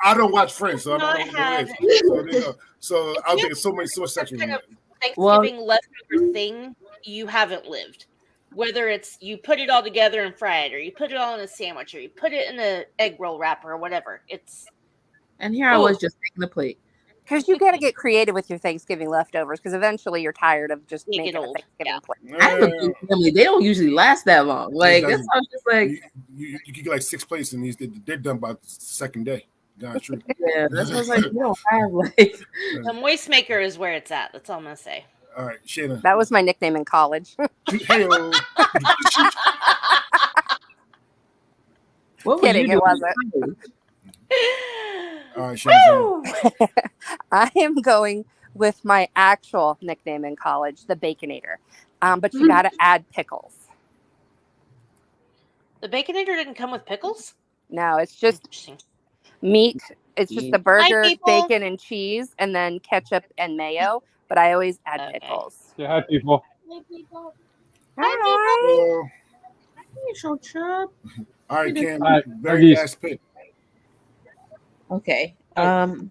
I don't watch Friends, so I don't know what it is. So, you know, so I was thinking so much sexual than Kind of that. Thanksgiving leftover thing, you haven't lived. Whether it's you put it all together and fry it, or you put it all in a sandwich, or you put it in an egg roll wrapper, or whatever. It's And here I was just making the plate. Because you got to get creative with your Thanksgiving leftovers, because eventually you're tired of just You making get a old, Thanksgiving plate. I have a big family. They don't usually last that long. Like that's doesn't. why I'm just like, You get like 6 plates, and they're done by the second day. Not true. yeah, that's why I was like, you don't have like. the moist maker is where it's at. That's all I'm gonna say. All right, Shanna. That was my nickname in college. Hey-o. What were Kidding, you it doing? wasn't. All right, Shanna. Woo! I am going with my actual nickname in college, the Baconator. But you got to add pickles. The Baconator didn't come with pickles? No, it's just Interesting. meat. It's just the burger, people. bacon, and cheese, and then ketchup and mayo. But I always add Okay. pickles. Yeah, hi people. Hi. All right, Cam. All right, Very Huggies. last pick. Okay.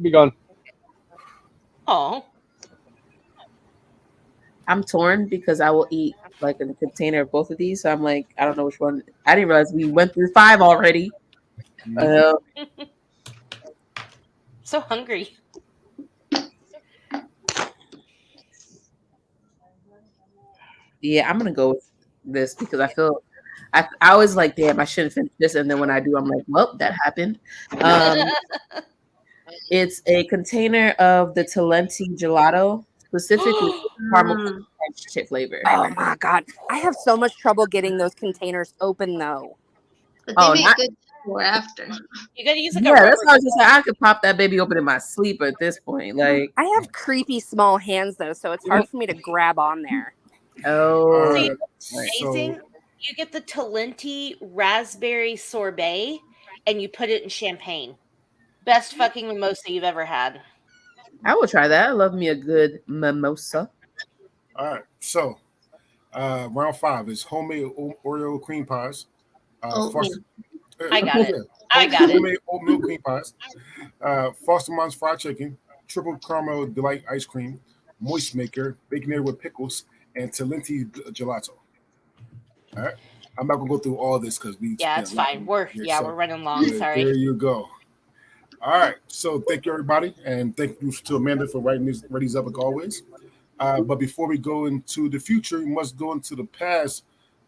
Be gone. Oh, I'm torn because I will eat like in a container of both of these. So I'm like, I don't know which one. I didn't realize we went through 5 already. so hungry. Yeah, I'm gonna go with this because I feel I was like, damn, I shouldn't finish this, and then when I do, I'm like, well, that happened. It's a container of the Talenti gelato, specifically caramel chip flavor. Oh my God. I have so much trouble getting those containers open, though. But they Oh, make not- good before after. You gotta use like Yeah, a rubber. that's why I was just like, I could pop that baby open in my sleep at this point. Like, I have creepy small hands, though, so it's hard for me to grab on there. oh, All See, right. amazing. So, You get the Talenti raspberry sorbet and you put it in champagne. Best fucking mimosa you've ever had. I will try that. I love me a good mimosa. all right. So, round 5 is homemade Oreo cream pies. Oatmeal. I got it. I got it. Homemade oatmeal cream pies. Foster Moms fried chicken, triple caramel delight ice cream, moist maker, baconator with pickles, and Talenti gelato. All right. I'm not gonna go through all this because we. Yeah, it's fine. We're running long. There Sorry. you go. All right. So thank you everybody, and thank you to Amanda for writing these up like always. But before we go into the future, we must go into the past.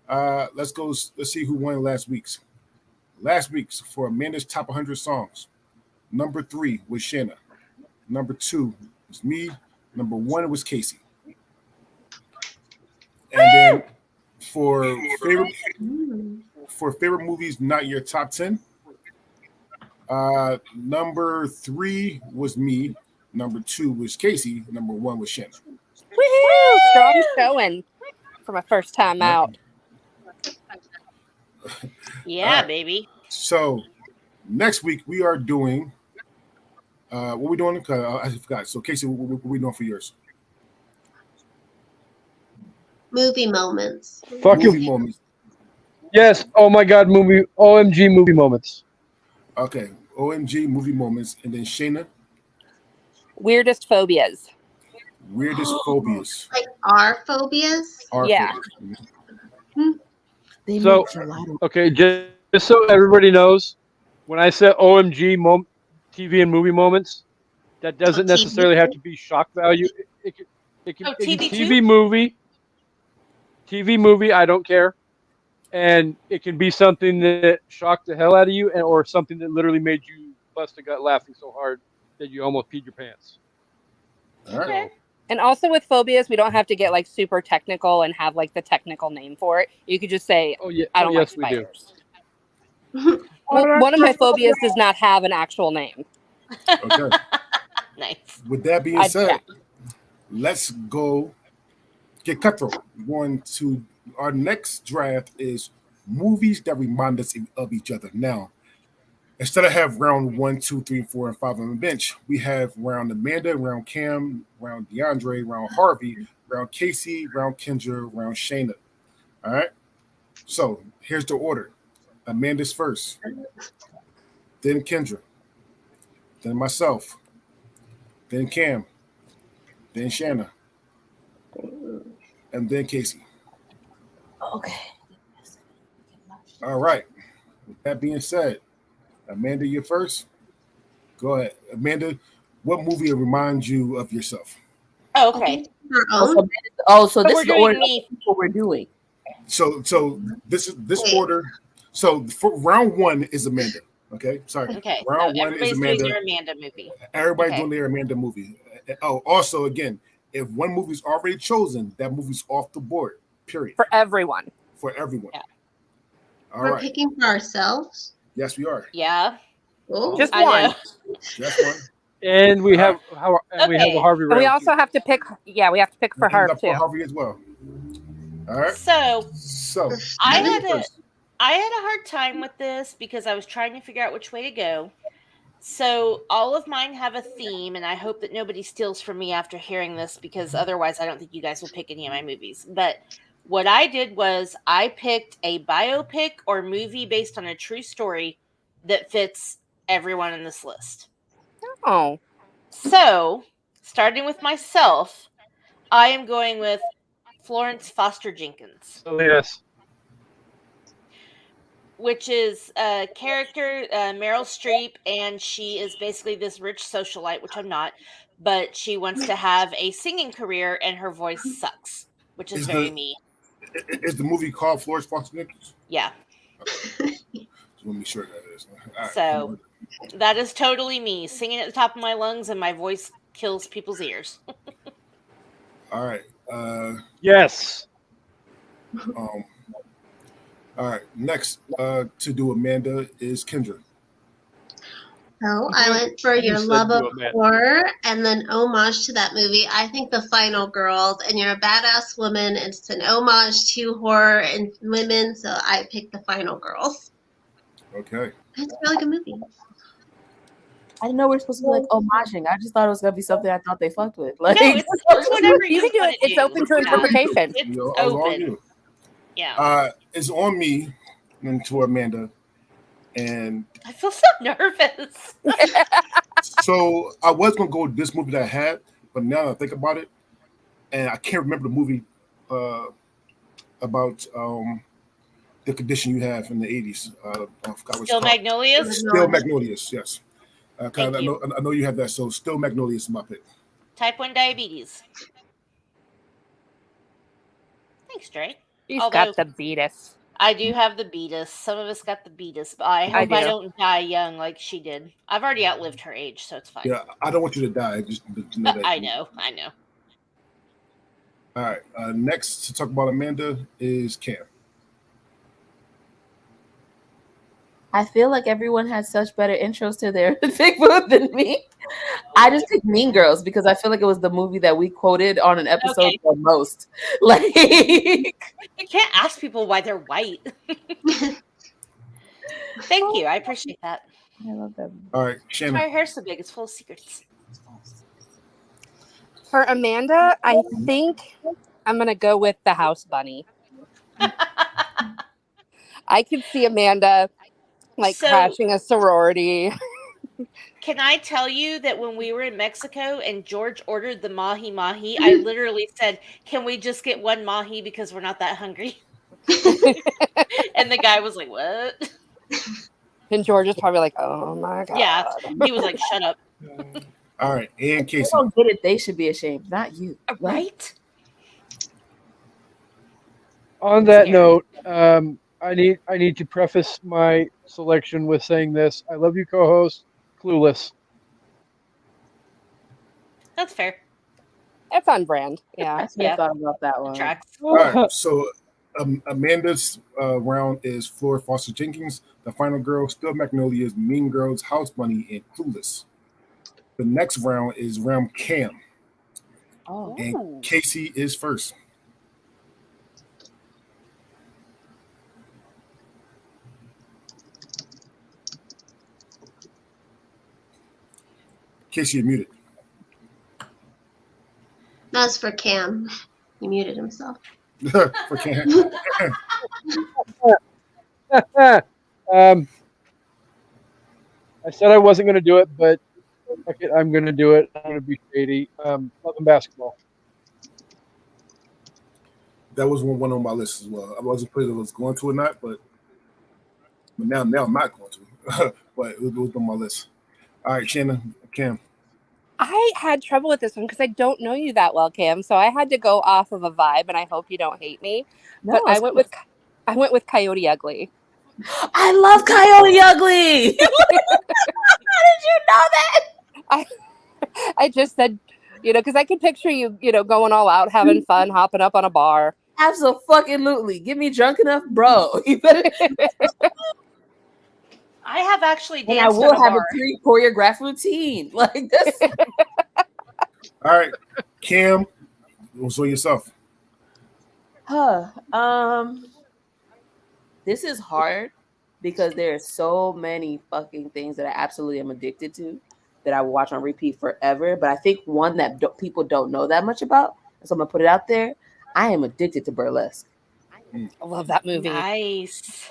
Let's see who won last week's. Last week's for Amanda's top 100 songs. Number 3 was Shanna. Number 2 was me. Number 1 was Casey. And then for favorite movies, not your top 10. Number 3 was me. Number 2 was Casey. Number 1 was Shanna. Woohoo! Strong showing for my first time out. Yeah, baby. So next week we are doing what we doing? I forgot. So Casey, what we doing for yours? Movie moments. Fuck Movie you. moments. Yes. Oh my God. Movie. OMG. Movie moments. Okay. OMG movie moments, and then Shayna, Weirdest phobias. weirdest phobias. Like our phobias. Our Yeah. phobias. They So- make gelato. Okay. Just so everybody knows, when I said OMG TV and movie moments, that doesn't TV? necessarily have to be shock value. It can Oh, it can TV TV movie. TV movie. I don't care. And it can be something that shocked the hell out of you, or something that literally made you bust a gut laughing so hard that you almost peed your pants. All right. And also with phobias, we don't have to get like super technical and have like the technical name for it. You could just say, Oh yeah. I Oh don't yes, like we do. spiders. Well, one of my phobias does not have an actual name. Okay. Nice. With that being I said, checked. let's go get cutthroat. We're going to our next draft is movies that remind us of each other. Now, instead of have round 1, 2, 3, 4, and 5 on the bench, we have round Amanda, round Cam, round DeAndre, round Harvey, round Casey, round Kendra, round Shayna. All right. So here's the order: Amanda's first, then Kendra, then myself, then Cam, then Shanna, and then Casey. Okay. All right. With that being said, Amanda, you're first. Go ahead. Amanda, what movie reminds you of yourself? Okay. Her Oh, own. so So this we're is the doing order me. of what we're doing. So this Wait. order. So for round 1 is Amanda. Okay. Sorry. Okay. So Round 1 is everybody's doing Amanda. their Amanda movie. Everybody's Okay. doing their Amanda movie. Oh, also again, if one movie's already chosen, that movie's off the board. Period. For everyone. For everyone. Yeah. All We're right. picking for ourselves. Yes, we are. Yeah. Oh, Just I one. know. That's one. And we have Okay. we have a Harvey And we round also have to pick, yeah, we have to pick for And her that's for too. Harvey as well. All right. So So I Amanda had a first. I had a hard time with this because I was trying to figure out which way to go. So all of mine have a theme, and I hope that nobody steals from me after hearing this, because otherwise I don't think you guys will pick any of my movies. But what I did was I picked a biopic or movie based on a true story that fits everyone in this list. Oh, So, starting with myself, I am going with Florence Foster Jenkins, So yes. which is a character, Meryl Streep, and she is basically this rich socialite, which I'm not, but she wants to have a singing career, and her voice sucks, which is Is very the- me. Is the movie called Florence Foster Jenkins? Yeah. Just want to be sure that is. All right. So that is totally me, singing at the top of my lungs, and my voice kills people's ears. All right. Yes. All right. Next to do Amanda is Kendra. So I went for You your said love do of it, man. horror and then homage to that movie. I think The Final Girls, and you're a badass woman. It's an homage to horror and women, so I picked The Final Girls. Okay. It's a really good movie. I didn't know we were supposed to be like homaging. I just thought it was gonna be something I thought they fucked with. Like, No, it's whatever you can do it. It's open to Yeah. interpretation. It's You know, I was on open. you. Yeah. It's on me and to Amanda. And I feel so nervous. so I was gonna go with this movie that I had, but now that I think about it, and I can't remember the movie about the condition you have in the 80s. I forgot what it's Still called. Magnolias? Still Magnolias, yes. Thank I know you have that, so Still Magnolias is my pick. Type 1 diabetes. Thanks, Dre. She's Although- got the beatus. I do have the beatus. Some of us got the beatus, but I hope I do. don't die young like she did. I've already outlived her age, so it's fine. Yeah, I don't want you to die. Just to know that. I know. All right. Next to talk about Amanda is Cam. I feel like everyone has such better intros to their big food than me. I just picked Mean Girls because I feel like it was the movie that we quoted on an episode Okay. the most. Like, You can't ask people why they're white. Thank you. I appreciate that. I love them. All right, That's why Shannon. her hair's so big. It's full of secrets. For Amanda, I think I'm going to go with the House Bunny. I could see Amanda like So- crashing a sorority. Can I tell you that when we were in Mexico and George ordered the mahi mahi, I literally said, "Can we just get one mahi because we're not that hungry?" And the guy was like, "What?" And George is probably like, oh my God. Yeah, he was like, "Shut up!" All right, and They Casey. don't get it. They should be ashamed, not you. Right? On that Scary. note, I need to preface my selection with saying this. I love you, co-host. Clueless. That's fair. That's on brand. I Yeah. should have thought about that one. Tracks. All right, so Amanda's round is Flora Foster Jenkins. The final girl, still Magnolias, Mean Girls, House Bunny, and Clueless. The next round is round Cam, Oh, and Casey is first. Casey, you're muted. That's for Cam. He muted himself. For Cam. I said I wasn't going to do it, but fuck it, I'm going to do it. I'm going to be shady. Love and basketball. That was one on my list as well. I wasn't clear if I was going to or not, but now I'm not going to. But it was on my list. All right, Shannon, Cam. I had trouble with this one because I don't know you that well, Cam. So I had to go off of a vibe, and I hope you don't hate me. no, But I went with Coyote Ugly. I love Coyote Ugly. How did you know that? I just said, because I could picture you, going all out, having fun, hopping up on a bar. Absolutely. Get me drunk enough, bro. You better. I have actually And I danced will at a have bar. a choreographed routine like this. All right, Cam, what's on yourself? This is hard because there are so many fucking things that I absolutely am addicted to that I will watch on repeat forever. But I think one that people don't know that much about, so I'm gonna put it out there. I am addicted to Burlesque. I love that movie. Nice.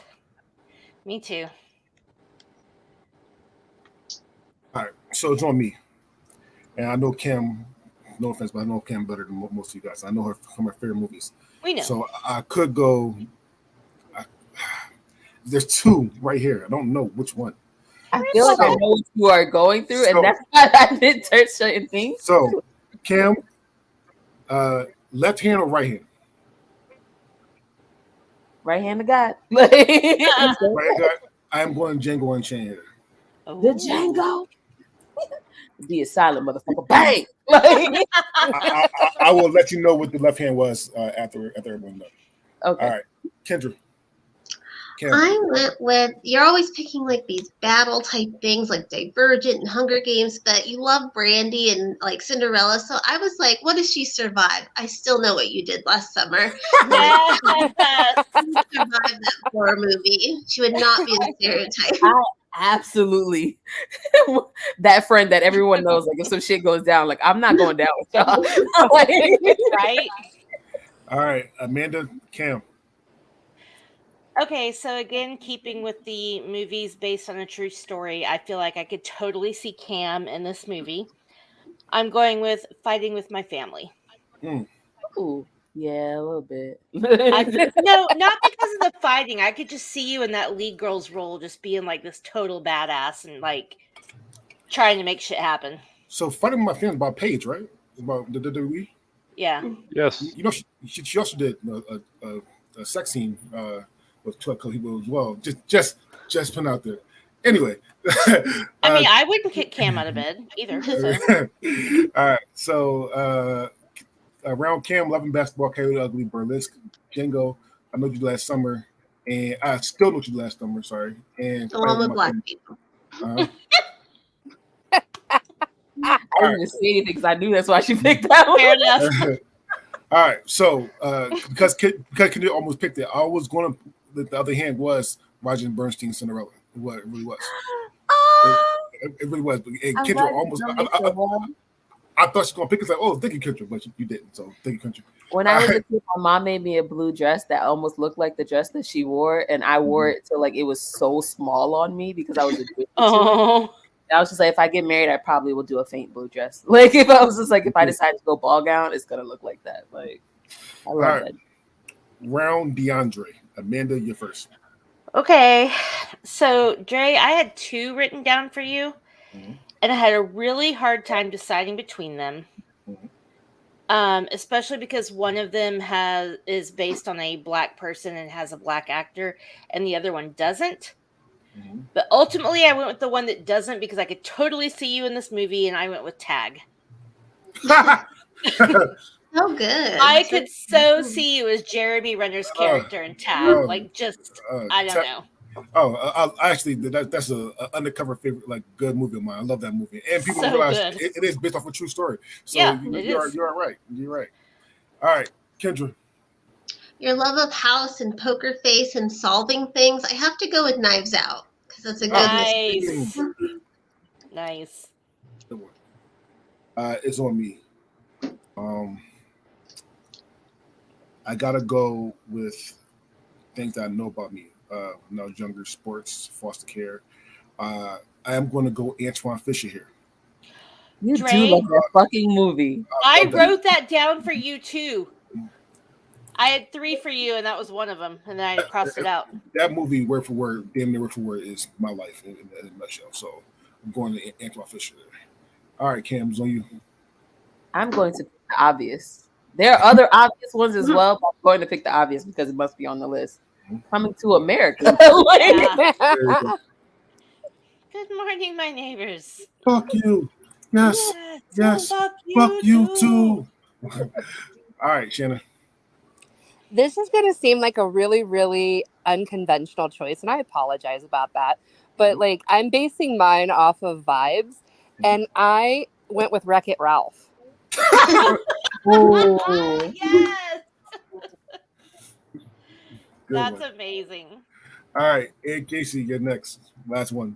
Me too. All right, so it's on me. And I know Cam, no offense, but I know Cam better than most of you guys. I know her from her favorite movies. We know. So I could go. There's two right here. I don't know which one. I feel like I know what you are going through, and that's why I did certain things. So, Cam, left hand or right hand? Right hand of God. Right hand. I am going Django Unchained. The Django. Be a silent motherfucker. Bang! Like, I will let you know what the left hand was after everyone knows. okay. All right, Kendra. Cam. I went with, you're always picking like these battle type things like Divergent and Hunger Games, but you love Brandy and like Cinderella. So I was like, what does she survive? I still know what you did last summer. Yes. She survived that horror movie. She would not be the stereotype. Absolutely. That friend that everyone knows, like if some shit goes down, like I'm not going down with y'all. Like, Right? All right, Amanda, Cam. Okay, so again, keeping with the movies based on a true story, I feel like I could totally see Cam in this movie. I'm going with Fighting with My Family. ooh, yeah, a little bit. No, not because of the fighting. I could just see you in that lead girl's role, just being like this total badass and like trying to make shit happen. So, Fighting with My Family about Paige, right? About the WWE. Yeah. Yes. You know, she also did a sex scene with 12 people as well. Just put out there. Anyway, I mean, I wouldn't kick Cam out of bed either. So. all right. So around Cam, loving basketball, Coyote Ugly, Burlesque, Django. I know you last summer, and I still know you last summer. Sorry, and The one with black people. I didn't even say anything because I knew that's why she picked that one. Fair enough. All right, so because Kendra almost picked it, I was going to. The other hand was Roger Bernstein Cinderella. What it really was. It really was. And Kendra almost. I thought she was going to pick it. Like, oh, thank you, Kendra, but you didn't. So thank you, Kendra. When I was a kid, my mom made me a blue dress that almost looked like the dress that she wore, and I wore it till like it was so small on me because I was addicted to it. Oh. I was just like, if I get married, I probably will do a faint blue dress. Like if I was just like, if I decide to go ball gown, it's gonna look like that. Like I love that. Round DeAndre. Amanda, you're first. Okay. So, Dre, I had two written down for you, and I had a really hard time deciding between them. Especially because one of them is based on a black person and has a black actor, and the other one doesn't. But ultimately, I went with the one that doesn't because I could totally see you in this movie, and I went with Tag. So good. I could so see you as Jeremy Renner's character in Tab. Like, just, I don't know. Actually, that's a undercover favorite, like good movie of mine. I love that movie, and people So realize good. it is based off a true story. So Yeah, you're right. You're right. All right, Kendra. Your love of house and poker face and solving things. I have to go with Knives Out because that's a good mystery. Nice. Nice. Good one. It's on me. I gotta go with things that I know about me. When I was younger, sports, foster care. I am going to go Antoine Fisher here. You Dre? do like that fucking movie. I wrote that down for you too. I had 3 for you, and that was one of them, and then I crossed it out. That movie, word for word, damn near word for word, is my life in a nutshell. So I'm going to Antoine Fisher there. All right, Cam, it's on you. I'm going to pick the obvious. There are other obvious ones as well, but I'm going to pick the obvious because it must be on the list. Coming to America. Yeah. There you go. Good morning, my neighbors. Fuck you. Yes. Yes. Fuck Fuck you too. All right, Shannon. This is going to seem like a really, really unconventional choice, and I apologize about that. But like, I'm basing mine off of vibes, and I went with Wreck-It Ralph. Ooh. Yes. Good That's one. amazing. All right, Ed Casey, you're next. Last one.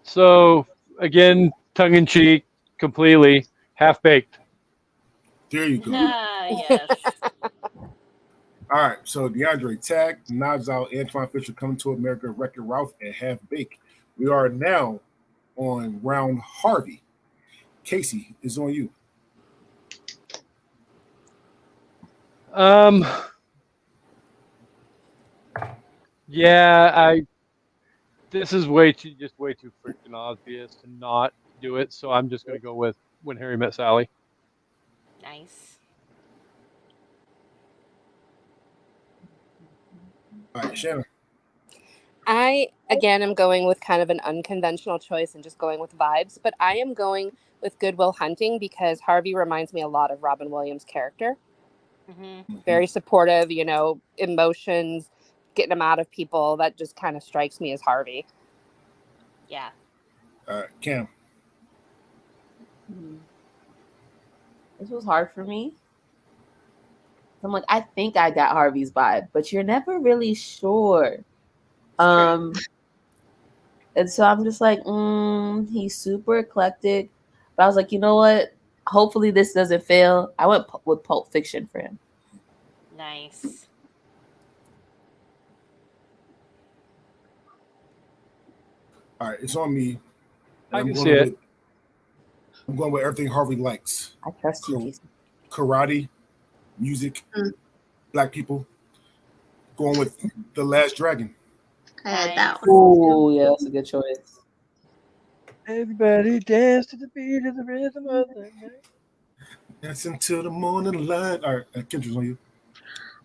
So again, tongue in cheek, completely half baked. There you go. Yes. All right, so DeAndre, Tag, Knives Out, Antoine Fisher, Coming to America, Wreck-It Ralph, and Half Baked. We are now on round Harvey. Casey is on you. Yeah, this is way too freaking obvious to not do it. So I'm just gonna go with When Harry Met Sally. Nice. All right, Shannon. I, again, am going with kind of an unconventional choice and just going with vibes, but I am going with Good Will Hunting because Harvey reminds me a lot of Robin Williams' character. Mm-hmm. Very supportive, you know, emotions, getting them out of people. That just kind of strikes me as Harvey. Yeah. All right, Cam. This was hard for me. I'm like, I think I got Harvey's vibe, but you're never really sure. And so I'm just like, he's super eclectic. But I was like, you know what? Hopefully this doesn't fail. I went with Pulp Fiction for him. Nice. All right, it's on me. I I'm can going see it. I'm going with everything Harvey likes. I trust you, Cool. Casey. Karate, music, Black people. Going with The Last Dragon. I had that one. Oh, yeah, that's a good choice. Everybody dance to the beat of the rhythm of the night. Dancing till the morning light. All right, Kendra's on you.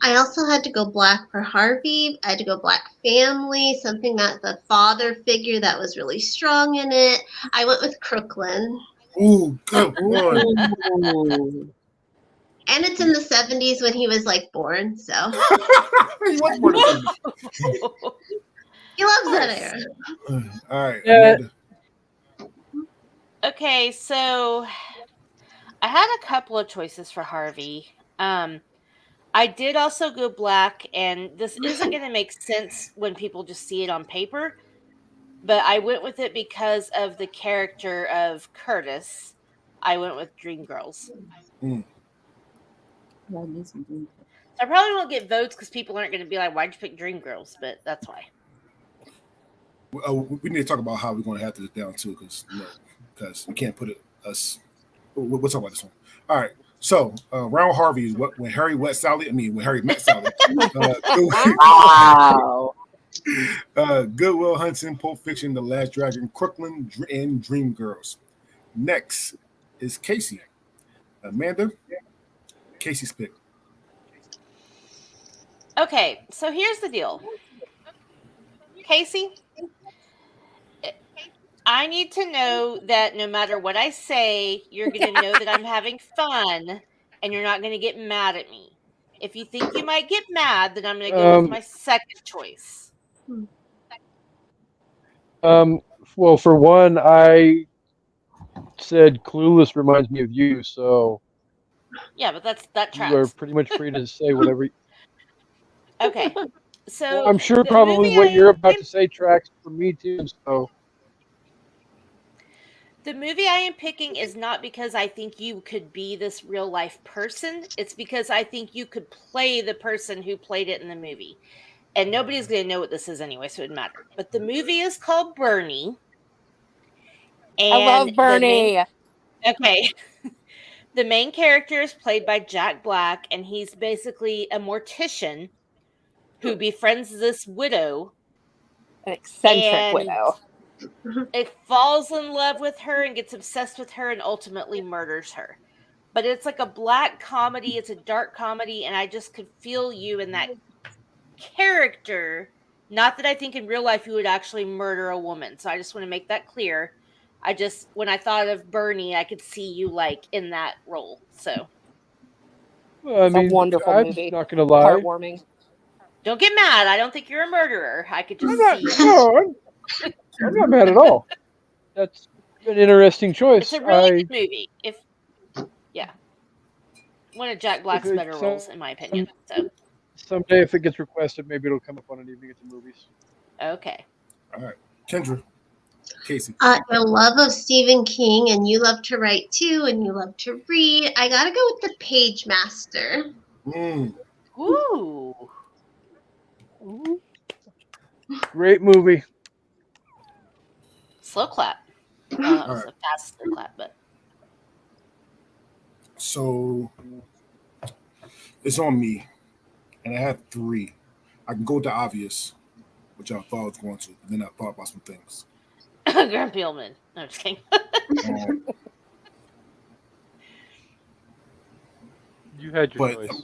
I also had to go Black for Harvey. I had to go Black family, something that the father figure that was really strong in it. I went with Crooklyn. Ooh, good one. Ooh. And it's in the 70s when he was like born, so He was born in the 70s. he loves that era. All right, Yeah. Amanda. Okay, so I had a couple of choices for Harvey. I did also go Black, and this isn't going to make sense when people just see it on paper, but I went with it because of the character of Curtis. I went with Dreamgirls. I probably won't get votes because people aren't going to be like, why'd you pick Dreamgirls? But that's why. We need to talk about how we're going to have this down too, because we can't put it us. We'll talk about this one. All right. So round Harvey is when Harry met Sally. Wow. Good Will Hunting, Pulp Fiction, The Last Dragon, Crooklyn, and Dreamgirls. Next is Casey. Amanda, Casey's pick. Okay, so here's the deal. Casey, I need to know that no matter what I say, you're going to know that I'm having fun and you're not going to get mad at me. If you think you might get mad, then I'm going to go with my second choice. Well, for one, I said Clueless reminds me of you, so Yeah, but that you are tracks. pretty much free to say whatever. Okay. So Well, I'm sure the probably movie what you're about I'm to say tracks for me too. So The movie I am picking is not because I think you could be this real life person. It's because I think you could play the person who played it in the movie. And nobody's going to know what this is anyway, so it doesn't matter. But the movie is called Bernie. I love And Bernie. okay. The main character is played by Jack Black, and he's basically a mortician who befriends this widow. An eccentric And widow. it falls in love with her and gets obsessed with her and ultimately murders her. But it's like a black comedy, it's a dark comedy, and I just could feel you in that character. Not that I think in real life you would actually murder a woman. So I just want to make that clear. When I thought of Bernie, I could see you like in that role. So I It's a mean, wonderful I'm movie. not gonna lie. Heartwarming. don't get mad. I don't think you're a murderer. I could just I'm not. see it. No, I'm not mad at all. That's an interesting choice. It's a really good movie. One of Jack Black's it- better roles, in my opinion. So Someday, if it gets requested, maybe it'll come up on an evening at the movies. okay. All right, Kendra, Casey. Your love of Stephen King, and you love to write too, and you love to read. I gotta go with The Page Master. Ooh. Great movie. Slow clap. Well, that was Alright. a fast slow clap, but So it's on me, and I have three. I can go with the obvious, which I thought I was going to, and then I thought about some things. Grant Peelman. No, just kidding. Um, You had your but choice.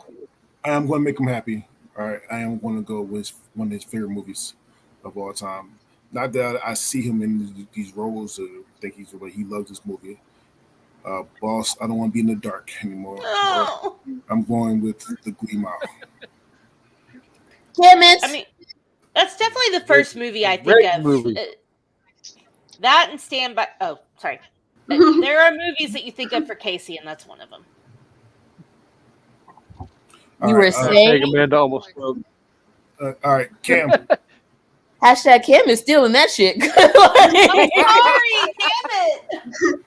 I am going to make him happy. All right, I am going to go with one of his favorite movies of all time. Not that I see him in these roles or think he's the way he loves this movie. Boss, I don't want to be in the dark anymore. Oh. I'm going with The Green Mile. Damn it. I mean, that's definitely the first movie I think Great of. movie. That and Stand By. Oh, sorry. There are movies that you think of for Casey, and that's one of them. All You right, were I saying think Amanda almost spoke. all right, Cam. hashtag Kim is stealing that shit. I'm sorry, damn it.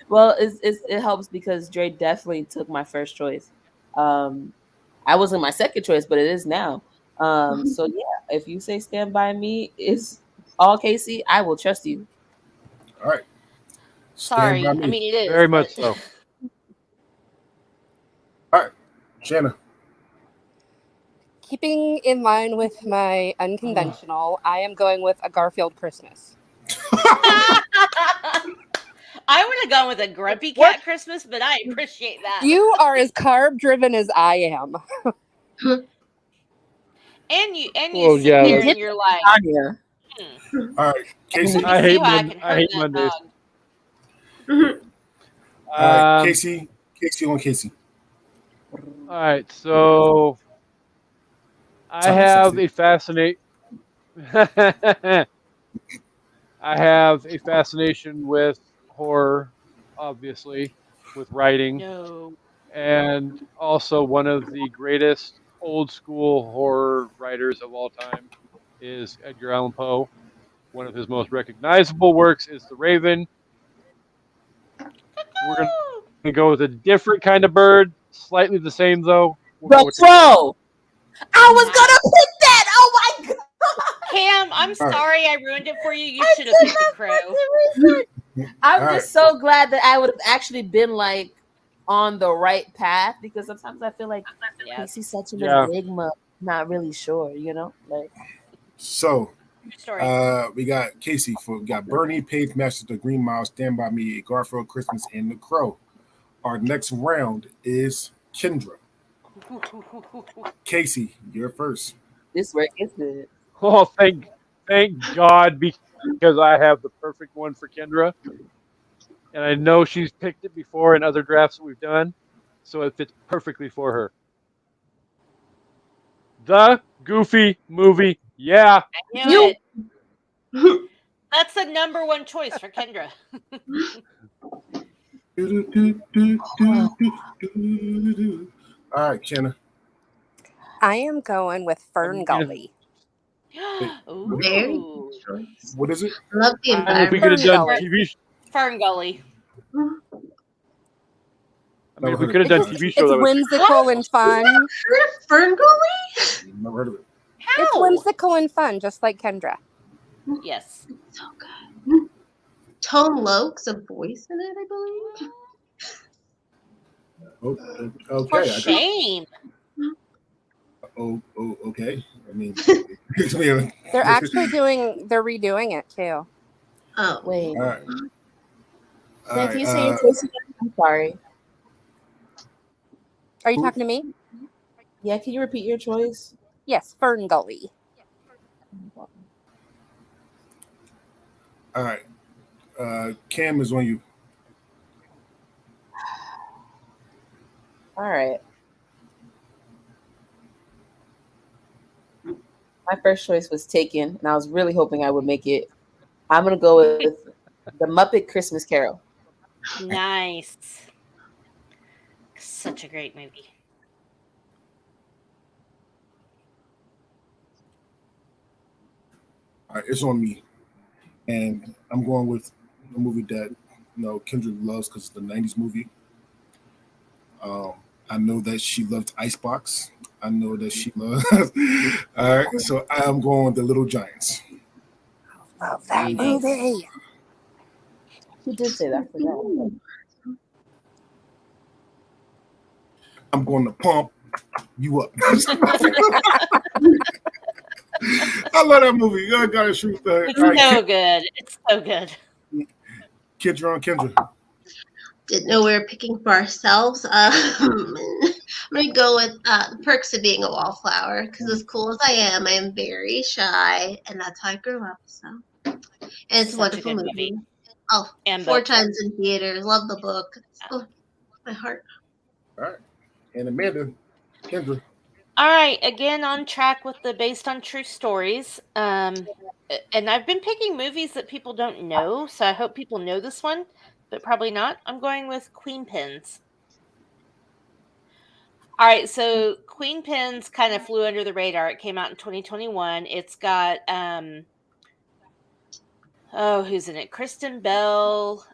Well, it helps because Dre definitely took my first choice. I wasn't my second choice, but it is now. So yeah, if you say Stand By Me is all Casey, I will trust you. All right. Sorry. Stand by I me. mean, it is. Very much but- so. Shanna. Keeping in line with my unconventional, I am going with A Garfield Christmas. I would have gone with a Grumpy Cat Christmas, but I appreciate that. You are as carb driven as I am. and you Well, sit yeah, there that's- and you're like, Anya. All right, Casey. let me I see hate how I Mon- can I hurt hate that Mondays. dog. All right, Um, Casey on Casey. All right, so I Top have 60. a I have a fascination with horror, obviously, with writing, No. and also one of the greatest old school horror writers of all time is Edgar Allan Poe. One of his most recognizable works is The Raven. We're going to go with a different kind of bird, slightly the same though. We'll go The with Crow. I was gonna pick that. Oh my god. Cam, I'm right. sorry I ruined it for you. You should have picked the crow. I'm All right. just so glad that I would have actually been like on the right path because sometimes I feel like Yeah. Casey's such an Yeah. enigma. Not really sure, you know? Like So True story. we got Casey we got Bernie, Page Master, The Green Mile, Stand By Me, Garfield Christmas, and The Crow. Our next round is Kendra. Casey, you're first. this work is good. Oh, thank thank God, because I have the perfect one for Kendra. And I know she's picked it before in other drafts that we've done, so it fits perfectly for her. The Goofy movie, yeah. I knew it. That's the number one choice for Kendra. All right, Kenna. I am going with Fern Gully. Very Ooh. good choice. What is it? Love the If we could environment. have done Gully. TV, Fern Gully. I mean, if we could have done It's, TV show, it's that was whimsical and fun. Heard of Fern Gully? Never heard of it. How? It's whimsical and fun, just like Kendra. Yes. So good. Tone Loke's a voice in it, I believe. Okay. For I got- shame. okay. I mean, They're actually redoing it too. Oh, Wait. All right. Can you say your choice again? I'm sorry. Are you talking to me? Yeah, can you repeat your choice? Yes, Fern Gully. All right. Cam is on you. All right. My first choice was taken, and I was really hoping I would make it. I'm gonna go with The Muppet Christmas Carol. Nice. Such a great movie. All right, it's on me, and I'm going with a movie that Kendra loves because it's the '90s movie. I know that she loved Icebox. I know that she loves. All right, so I am going with The Little Giants. Love that Nice. movie. She did say that. For that. I'm going to pump you up. I love that movie. I gotta shoot that. It's All right, so good. It's so good. Kendra on Kendra. didn't know we were picking for ourselves. I'm gonna go with The Perks of Being a Wallflower because as cool as I am very shy, and that's how I grew up. So, and it's a Such a wonderful good movie. movie. Oh, And 4 book. times in theaters. Love the book. Oh, my heart. All right, and Amanda, Kendra. All right, again on track with the based on true stories. And I've been picking movies that people don't know, so I hope people know this one, but probably not. I'm going with Queen Pins. All right, so Queen Pins kind of flew under the radar. It came out in 2021. It's got who's in it? Kristen Bell.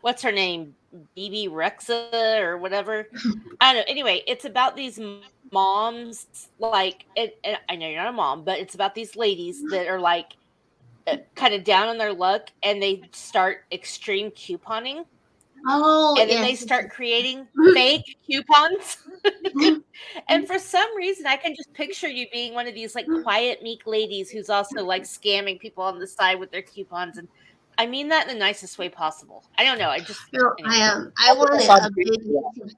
What's her name? BB Rexa or whatever. I don't know. Anyway, it's about these moms, like, and I know you're not a mom, but it's about these ladies that are like kind of down on their luck, and they start extreme couponing, Oh, and then they yes. start creating fake coupons. And for some reason, I can just picture you being one of these like quiet, meek ladies who's also like scamming people on the side with their coupons. And I mean that in the nicest way possible. I don't know. I just No, anyway. I wanted a big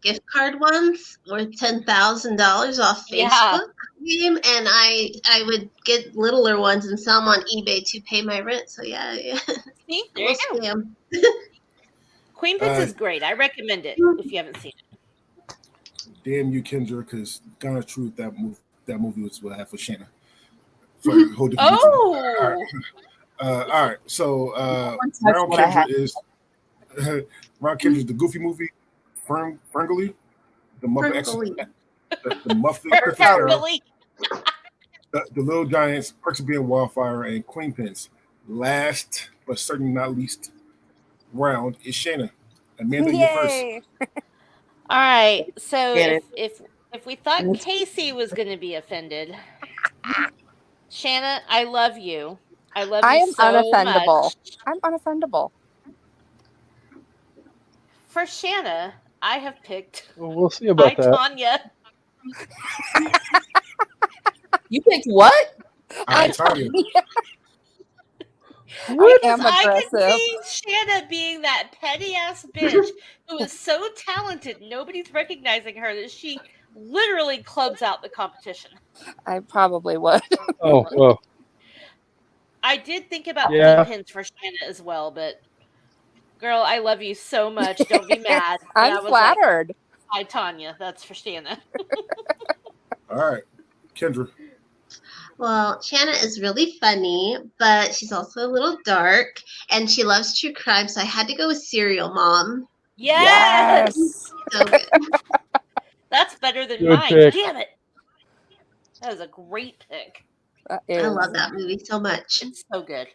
gift card once worth $10,000 off Yeah. Facebook game, and I would get littler ones and sell them on eBay to pay my rent. So yeah. See, there you go. Scam. Queen Pins is great. I recommend it if you haven't seen it. Damn you, Kendra, because kind of truth that movie was what I had for Shanna. For a whole different reason. Oh, all right. So That's round what I Kendra had. is round Kendra is the Goofy movie, Ferngully, the Muppet X, Ferngully. the Muppet Christmas Carol, Really? the Little Giants, Perks of Being Wildfire, and Queen Pins. Last but certainly not least round is Shanna. Amanda, you first. Yay! All right. So Get if we thought Casey was going to be offended, Shanna, I love you. I love I you am so unoffendable. much. I'm unoffendable. For Shanna, I have picked Well, we'll see about I, that. Tanya. You picked what? All right, Tanya. I Because am I can aggressive. see Shanna being that petty ass bitch who is so talented, nobody's recognizing her that she literally clubs out the competition. I probably would. Oh, well. I did think about Yeah. pins for Shanna as well, but girl, I love you so much. Don't be mad. But I I'm was like, flattered. hi, Tanya. That's for Shanna. All right, Kendra. Well, Shanna is really funny, but she's also a little dark, and she loves true crime, so I had to go with Serial Mom. Yes! So good. That's better than Good mine. pick. Damn it. That was a great pick. That I is. love that movie so much. It's so good.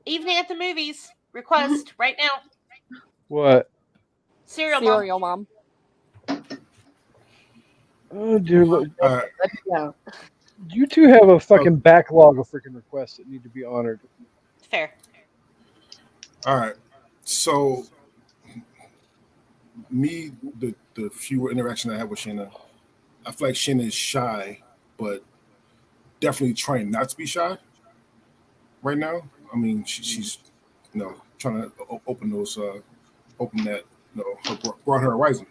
Evening at the movies. Request right now. What? Serial Mom. Serial Mom. Oh, dear Lord. All right, Let me know. You two have a fucking backlog of freaking requests that need to be honored. Fair. all right. So, me, the fewer interaction I have with Shanna, I feel like Shanna is shy, but definitely trying not to be shy right now. I mean, she's trying to open those, open that, her broaden her horizon.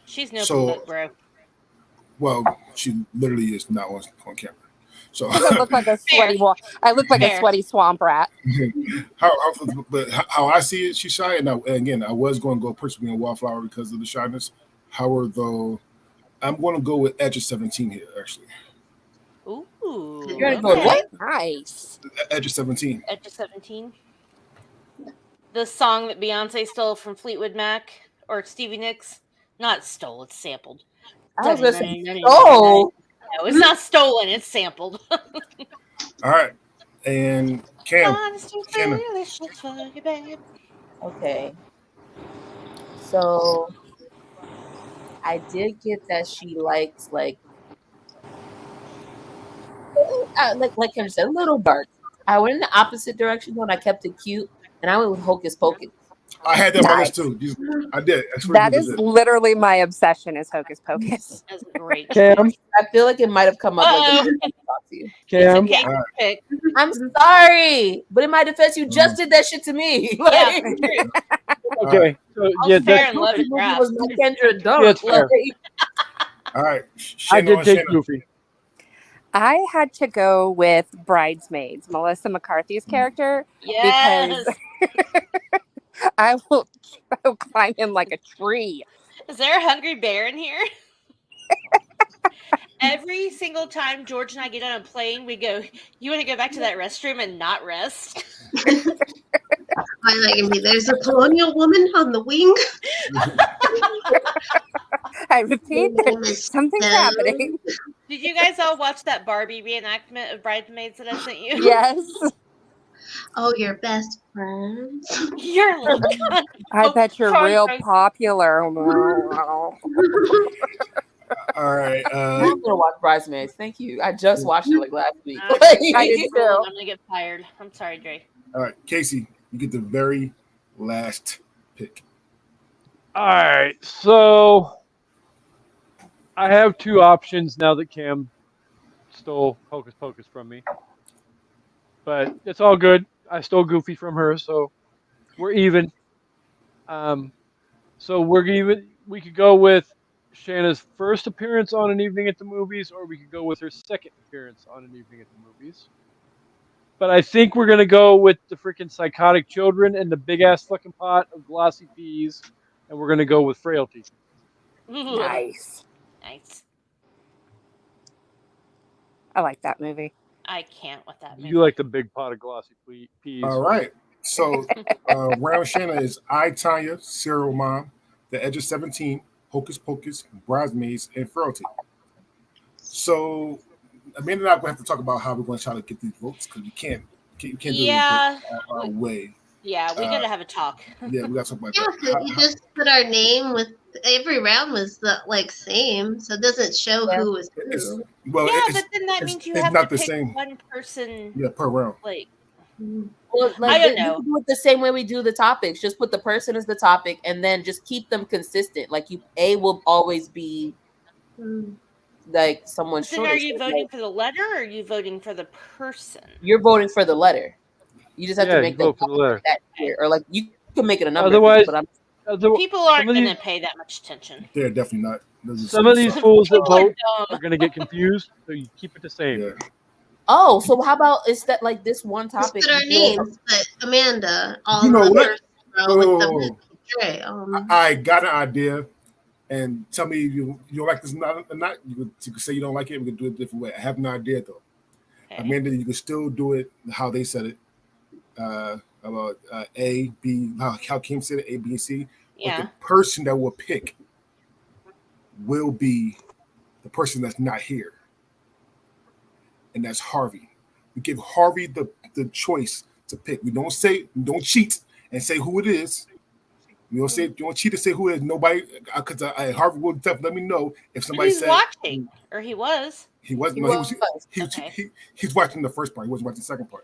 She's no So- book, bro. Well, she literally is not on camera. So I look like a sweaty. I look like a Fair. sweaty swamp rat. how I see it, she's shy. And again, I was going to go personally in Wallflower because of the shyness. However, though, I'm going to go with Edge of 17 here. Actually, Ooh. You're gonna go with what? Nice. Edge of 17. Edge of 17. The song that Beyonce stole from Fleetwood Mac or Stevie Nicks. Not stole, it's sampled. I was gonna say, No, oh, it's not stolen, it's sampled. All right, and Cam. Honest and Shanna. delicious for you, babe. okay. So I did get that she likes like Kim said, a little dark. I went in the opposite direction when I kept it cute, and I went with Hocus Pocus. I had that on Nice. this too. I did. That is literally my obsession. Is Hocus Pocus. That's a great. Cam, I feel like it might have come up. Like, talk to you. Cam, It's a Alright. pick. I'm sorry, but in my defense, you just did that shit to me. Yeah, Like, true. okay. So, I'll yeah, fair that's, and love it, it Raph. was my Kendra Dunk. Yeah, it's fair. Like, All right, I Shanna did on take Shanna. Goofy. I had to go with Bridesmaids, Melissa McCarthy's character. Yes. I will climb him like a tree. Is there a hungry bear in here? Every single time George and I get on a plane, we go, you want to go back to that restroom and not rest? I like me. There's a colonial woman on the wing. I repeat, Her name is something's Stella. happening. Did you guys all watch that Barbie reenactment of Bridesmaids that I sent you? Yes. Oh, your best friends. You're like, I Oh, bet you're sorry, real guys. popular. All right, I'm gonna watch Bridesmaids. Thank you. I just watched it like last week. I'm I did too. gonna get fired. I'm sorry, Dre. all right, Casey, you get the very last pick. All right. So I have two options now that Cam stole Hocus Pocus from me. But it's all good. I stole Goofy from her, so we're even. So we're even. We could go with Shanna's first appearance on An Evening at the Movies, or we could go with her second appearance on An Evening at the Movies. But I think we're gonna go with the freaking Psychotic Children and the big ass fucking pot of glossy peas, and we're gonna go with Frailty. Nice. Nice. I like that movie. I can't with that. You like the big pot of glossy peas. All right, so round Shanna is I, Tanya, Serial Mom, The Edge of 17, Hocus Pocus, Bridesmaids, and Frailty. So, Amanda and I are going to have to talk about how we're going to try to get these votes because we can't do Yeah. it our way. Yeah, we gotta have a talk. Yeah, we got to talk about Yeah, that. so you just put our name with every round was the same, so it doesn't show who was It's- who. well, Yeah, it's, but then that it's- means you it's have not to the pick same. one person. yeah, per round. Like, Well, like, I don't we know. can do it the same way we do the topics. Just put the person as the topic, and then just keep them consistent. Like A will always be Mm. like someone's then are choice. you Like, voting for the letter or are you voting for the person? you're voting for the letter. You just have Yeah, to you make the vote for the letter. that clear, or like you can make it a number. Otherwise- but I'm People aren't some of gonna these- pay that much attention. They're definitely not. Those are Some of these some- fools that People are vote dumb. are going to get confused, so you keep it the same. Yeah. Oh, so how about is that like this one Just topic? put our deals- names, but Amanda, all You know the what? first row with Oh, the Dre. I got an idea, and tell me if you don't like this or not. You could say you don't like it. We could do it a different way. I have an idea though. Okay. Amanda, you can still do it how they said it. About A, B, how Kim said it, A, B, and C. But Yeah. the person that will pick will be the person that's not here, and that's Harvey. We give Harvey the choice to pick. We don't don't cheat and say who it is. You don't cheat and say who it is. Nobody, because Harvey will definitely let me know if But somebody he's said watching, or he was. he wasn't. He No, was. he's watching the first part. He wasn't watching the second part.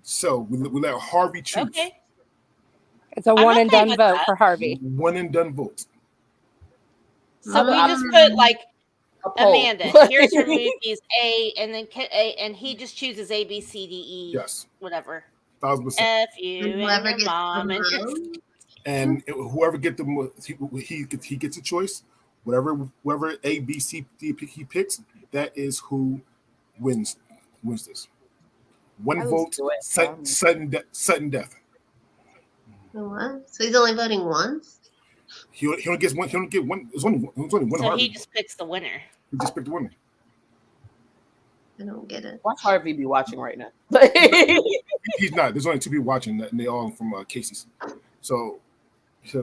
So we let Harvey choose. Okay. It's a I'm one and okay done with vote that. for Harvey. One and done vote. So we Um, just put like A poll. Amanda. Here's her movies A, and then and he just chooses A, B, C, D, E. Yes, Whatever. 1,000%. F you and and whoever your gets mom and your. the vote. And whoever get the he gets a choice. Whoever A, B, C, D he picks, that is who wins this. One I vote, lose to it. sudden death. What? So he's only voting once? He only gets one. He only get one. There's only one So Harvey. he just picks the winner. He just picked the winner. I don't get it. Watch Harvey be watching right now. He's not. There's only two people watching, and they all from Casey's. So yeah.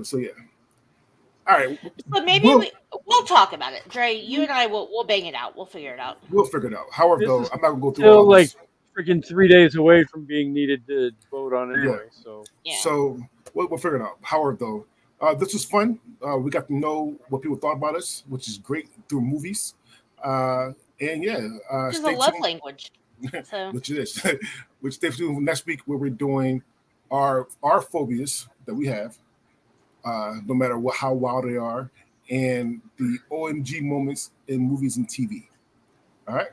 All right, But maybe We'll- we'll talk about it. Dre, you and I will bang it out. We'll figure it out. we'll figure it out. However, This though, is I'm not gonna go through Still all like this. freaking 3 days away from being needed to vote on anyway. So Yeah. So we'll figure it out. However, though, this was fun. We got to know what people thought about us, which is great through movies. And yeah, Which is a stay love tuned. language. So Which it is. Which stay tuned next week where we're doing our phobias that we have, no matter how wild they are, and the OMG moments in movies and TV. All right.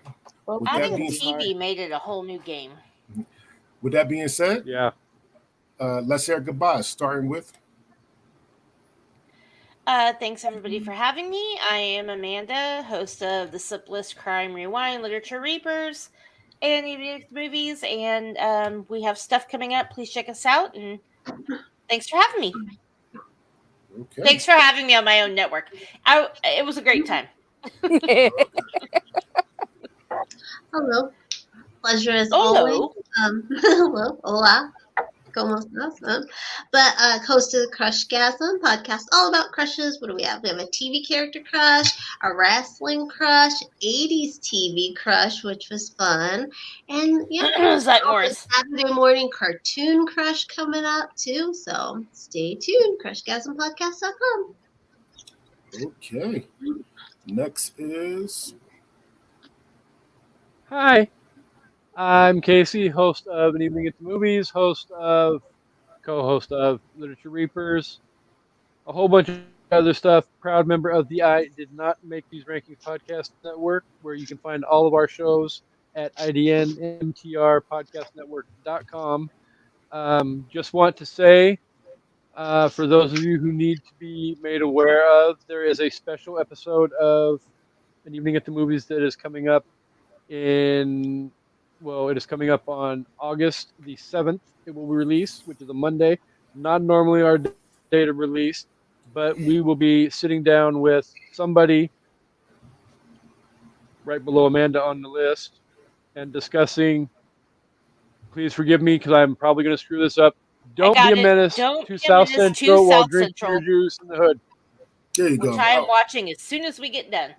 Well, With I that think being TV made it a whole new game. With that being said, yeah, let's say our goodbyes, starting with Thanks everybody for having me. I am Amanda, host of the Simplest Crime Rewind, Literature Reapers, and Evening Movies, and we have stuff coming up. Please check us out, and thanks for having me. okay. Thanks for having me on my own network. It was a great time. Hello. Pleasure as Hello. always. Hello. Hola. Como estás? But host of the Crushgasm podcast, all about crushes. What do we have? We have a TV character crush, a wrestling crush, 80s TV crush, which was fun. And yeah, Zach a Morris. Saturday morning cartoon crush coming up too. So stay tuned. Crushgasmpodcast.com. Okay. Next is hi, I'm Casey, host of An Evening at the Movies, co-host of Literature Reapers, a whole bunch of other stuff. Proud member of the I Did Not Make These Rankings podcast network, where you can find all of our shows at idnmtrpodcastnetwork.com. Just want to say, for those of you who need to be made aware of, there is a special episode of An Evening at the Movies that is coming up it is coming up on August the 7th. It will be released, which is a Monday. Not normally our date of release, but we will be sitting down with somebody right below Amanda on the list and discussing. Please forgive me because I'm probably going to screw this up. Don't got be a it. menace Don't to be a South menace to Central while South drinking Central. your juice in the hood. there you go. Which I am Oh, watching as soon as we get done.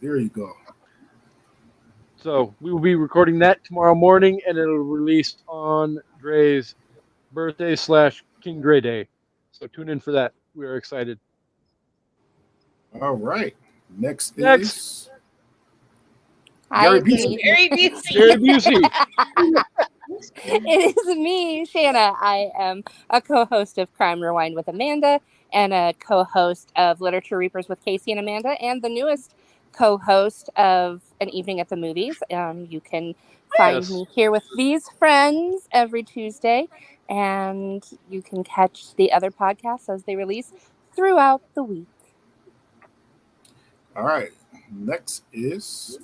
there you go. So we will be recording that tomorrow morning, and it'll release on Dre's birthday / King Dre Day. So tune in for that. We are excited. All right. Next Next. is Hi, Gary it's Busey. me. Very busy. Gary Busey. It is me, Shanna. I am a co-host of Crime Rewind with Amanda and a co-host of Literature Reapers with Casey and Amanda, and the newest co-host of An Evening at the Movies. You can find Yes. me here with these friends every Tuesday, and you can catch the other podcasts as they release throughout the week. all right. Next is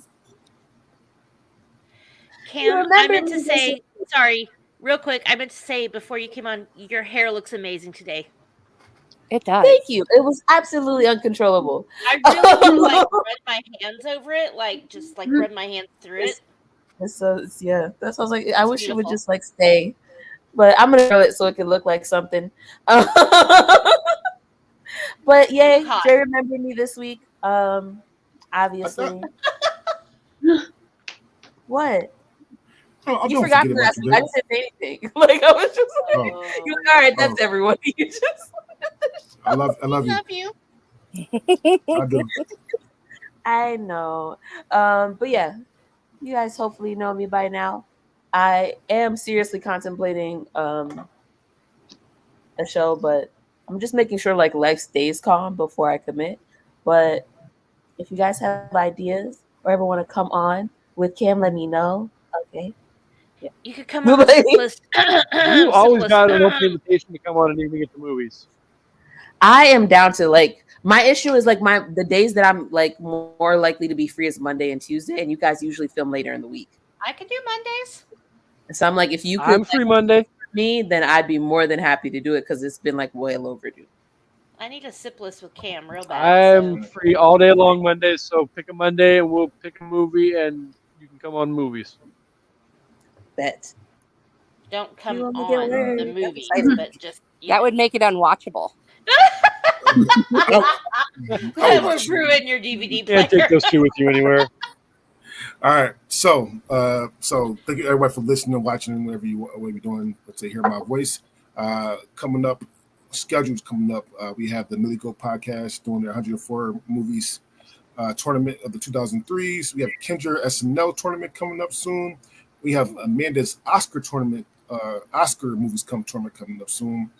Cam, I remember meant to me say, sorry, real quick. I meant to say before you came on, your hair looks amazing today. It does. Thank you. It was absolutely uncontrollable. I really want to like run my hands over it, like just like run my hands through it. So yeah, that's what I was like. I It's wish it would beautiful. just like stay, but I'm gonna curl it so it can look like something. But yay, Hot. Jay remembered me this week. Obviously. What? I You don't forgot forget me about last you, week. I babe. didn't say anything. Like I was just like, Oh, you're like, all right, that's everyone. You just I love you. Love you. I do. I know. But yeah, you guys hopefully know me by now. I am seriously contemplating a show, but I'm just making sure like life stays calm before I commit. But if you guys have ideas or ever want to come on with Cam, let me know. Okay. You could come on the simplest. You always simplest- got an open invitation to come on an evening at the movies. I am down to like my issue is like the days that I'm like more likely to be free is Monday and Tuesday, and you guys usually film later in the week. I could do Mondays. So I'm like, if you could I'm free Monday. me, then I'd be more than happy to do it because it's been like well overdue. I need a sip list with Cam real bad. I'm free all day long Mondays, so pick a Monday and we'll pick a movie and you can come on movies. Bet. Don't come You on want me to get the worried? movie, That's but just That would make it unwatchable. that would ruin your DVD player. Can't take those two with you anywhere. All right. So thank you everybody for listening and watching, whatever you're doing to hear my voice. Coming up, schedules coming up. We have the Millie Go podcast doing their 104 movies tournament of the 2003s. We have Kendra SNL tournament coming up soon. We have Amanda's Oscar tournament, Oscar movies tournament coming up soon,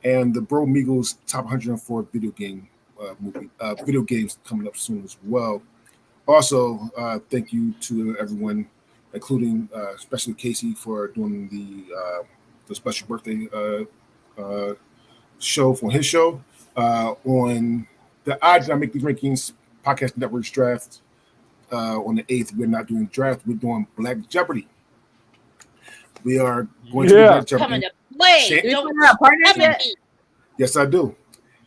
and the Bro Migos top 104 video video games coming up soon as well. Also, thank you to everyone, including especially Casey for doing the special birthday show for his show on the Odds That I Make These Rankings Podcast Network's draft. On the 8th, we're not doing draft, we're doing Black Jeopardy. We are going to do Black Jeopardy. Coming to play. Shan- Don't partners come at yet? me. Yes, I do.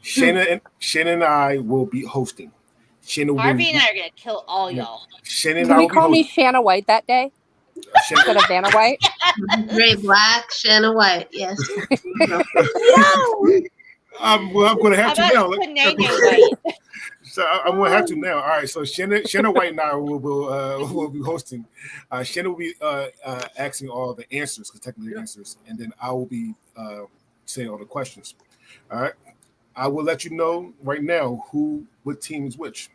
Shannon and I will be hosting. Shannon will Harvey be, and I are gonna kill all y'all. Shannon and Can I you will be call me hosting. Shanna White that day instead of Vanna White? Gray Black, Shanna White. Yes. I'm going to How have to about now. Nene White? So I'm going to have to now. All right. So Shannon White and I will be hosting. Shannon will be asking all the answers, because technically answers, and then I will be saying all the questions. All right. I will let you know right now what team is which.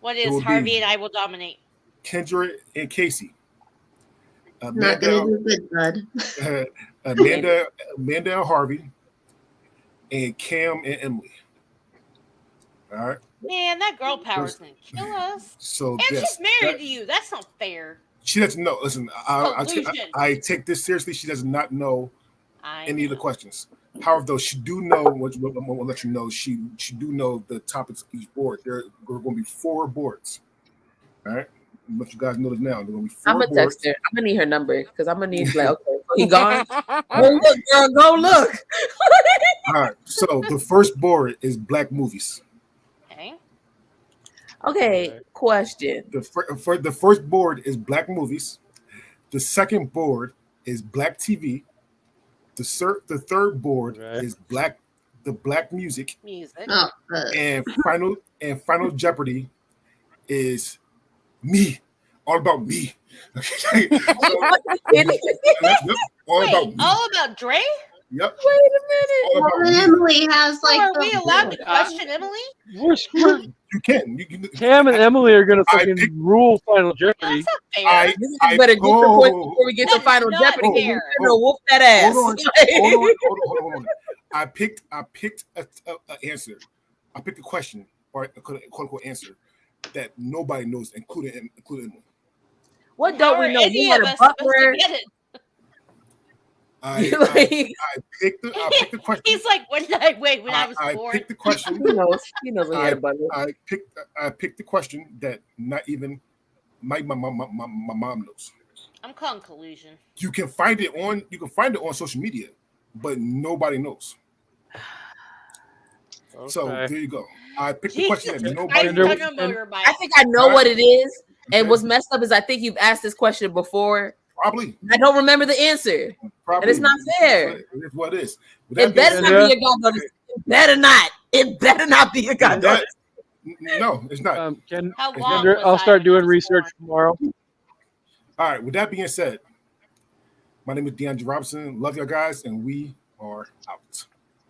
What It is will Harvey be- and I will dominate? Kendra and Casey. Not gonna do good, bud. Amanda and Harvey, and Cam and Emily. All right. Man, that girl power's gonna kill us. So And yes, she's married that- to you. That's not fair. she doesn't know. Listen, Collusion. I take this seriously. She does not know I any of the know. questions. However, though, she do know what I'm gonna let you know. She do know the topics of each board. There are going to be 4 boards. All right. But you guys know this now. There are going to be 4 I'm gonna boards. text her. I'm gonna need her number because I'm gonna need like, okay, he gone. Go look, girl. Go look. All right. So the first board is Black movies. Okay. Okay, question. The first board is Black movies. The second board is Black TV. The third board Okay. is the Black music, Music. Oh, and final Jeopardy is me, all about me. Okay, all Wait, about me. all about Dre? Yep, Wait a minute. all about well, me. Emily has So like. are the we allowed to board. question Emily? We're You can. Cam and Emily are gonna I fucking picked- rule Final Jeopardy. That's not fair. I You better get the points before we get to That's Final not Jeopardy. fair. We're gonna whoop that ass. Hold on. I picked a answer. I picked a question or a quote unquote answer that nobody knows, including Emily. What How don't are we know? any You had of a us supposed to butler. get it? I Like, picked the question. He's like, when did I wait? When I was I born? picked the question. he knows. He knows when he had a butler. I picked the question that not even my mom knows. I'm calling collusion. You can find it on social media, but nobody knows. Okay. So there you go. I picked the Jesus question that Christ, nobody And knows. on a motorbike. I think I know Alright. what it is. And Okay. what's messed up is I think you've asked this question before. Probably. I don't remember the answer. Probably. And it's not fair. It's what it is. With It that being better said, not be a God notice. It better not. It better not be a God that- notice. no, it's not. How It's long Kendra, was I'll I start when I doing was research born? tomorrow. All right. With that being said, my name is DeAndre Robinson. Love you guys, and we are out.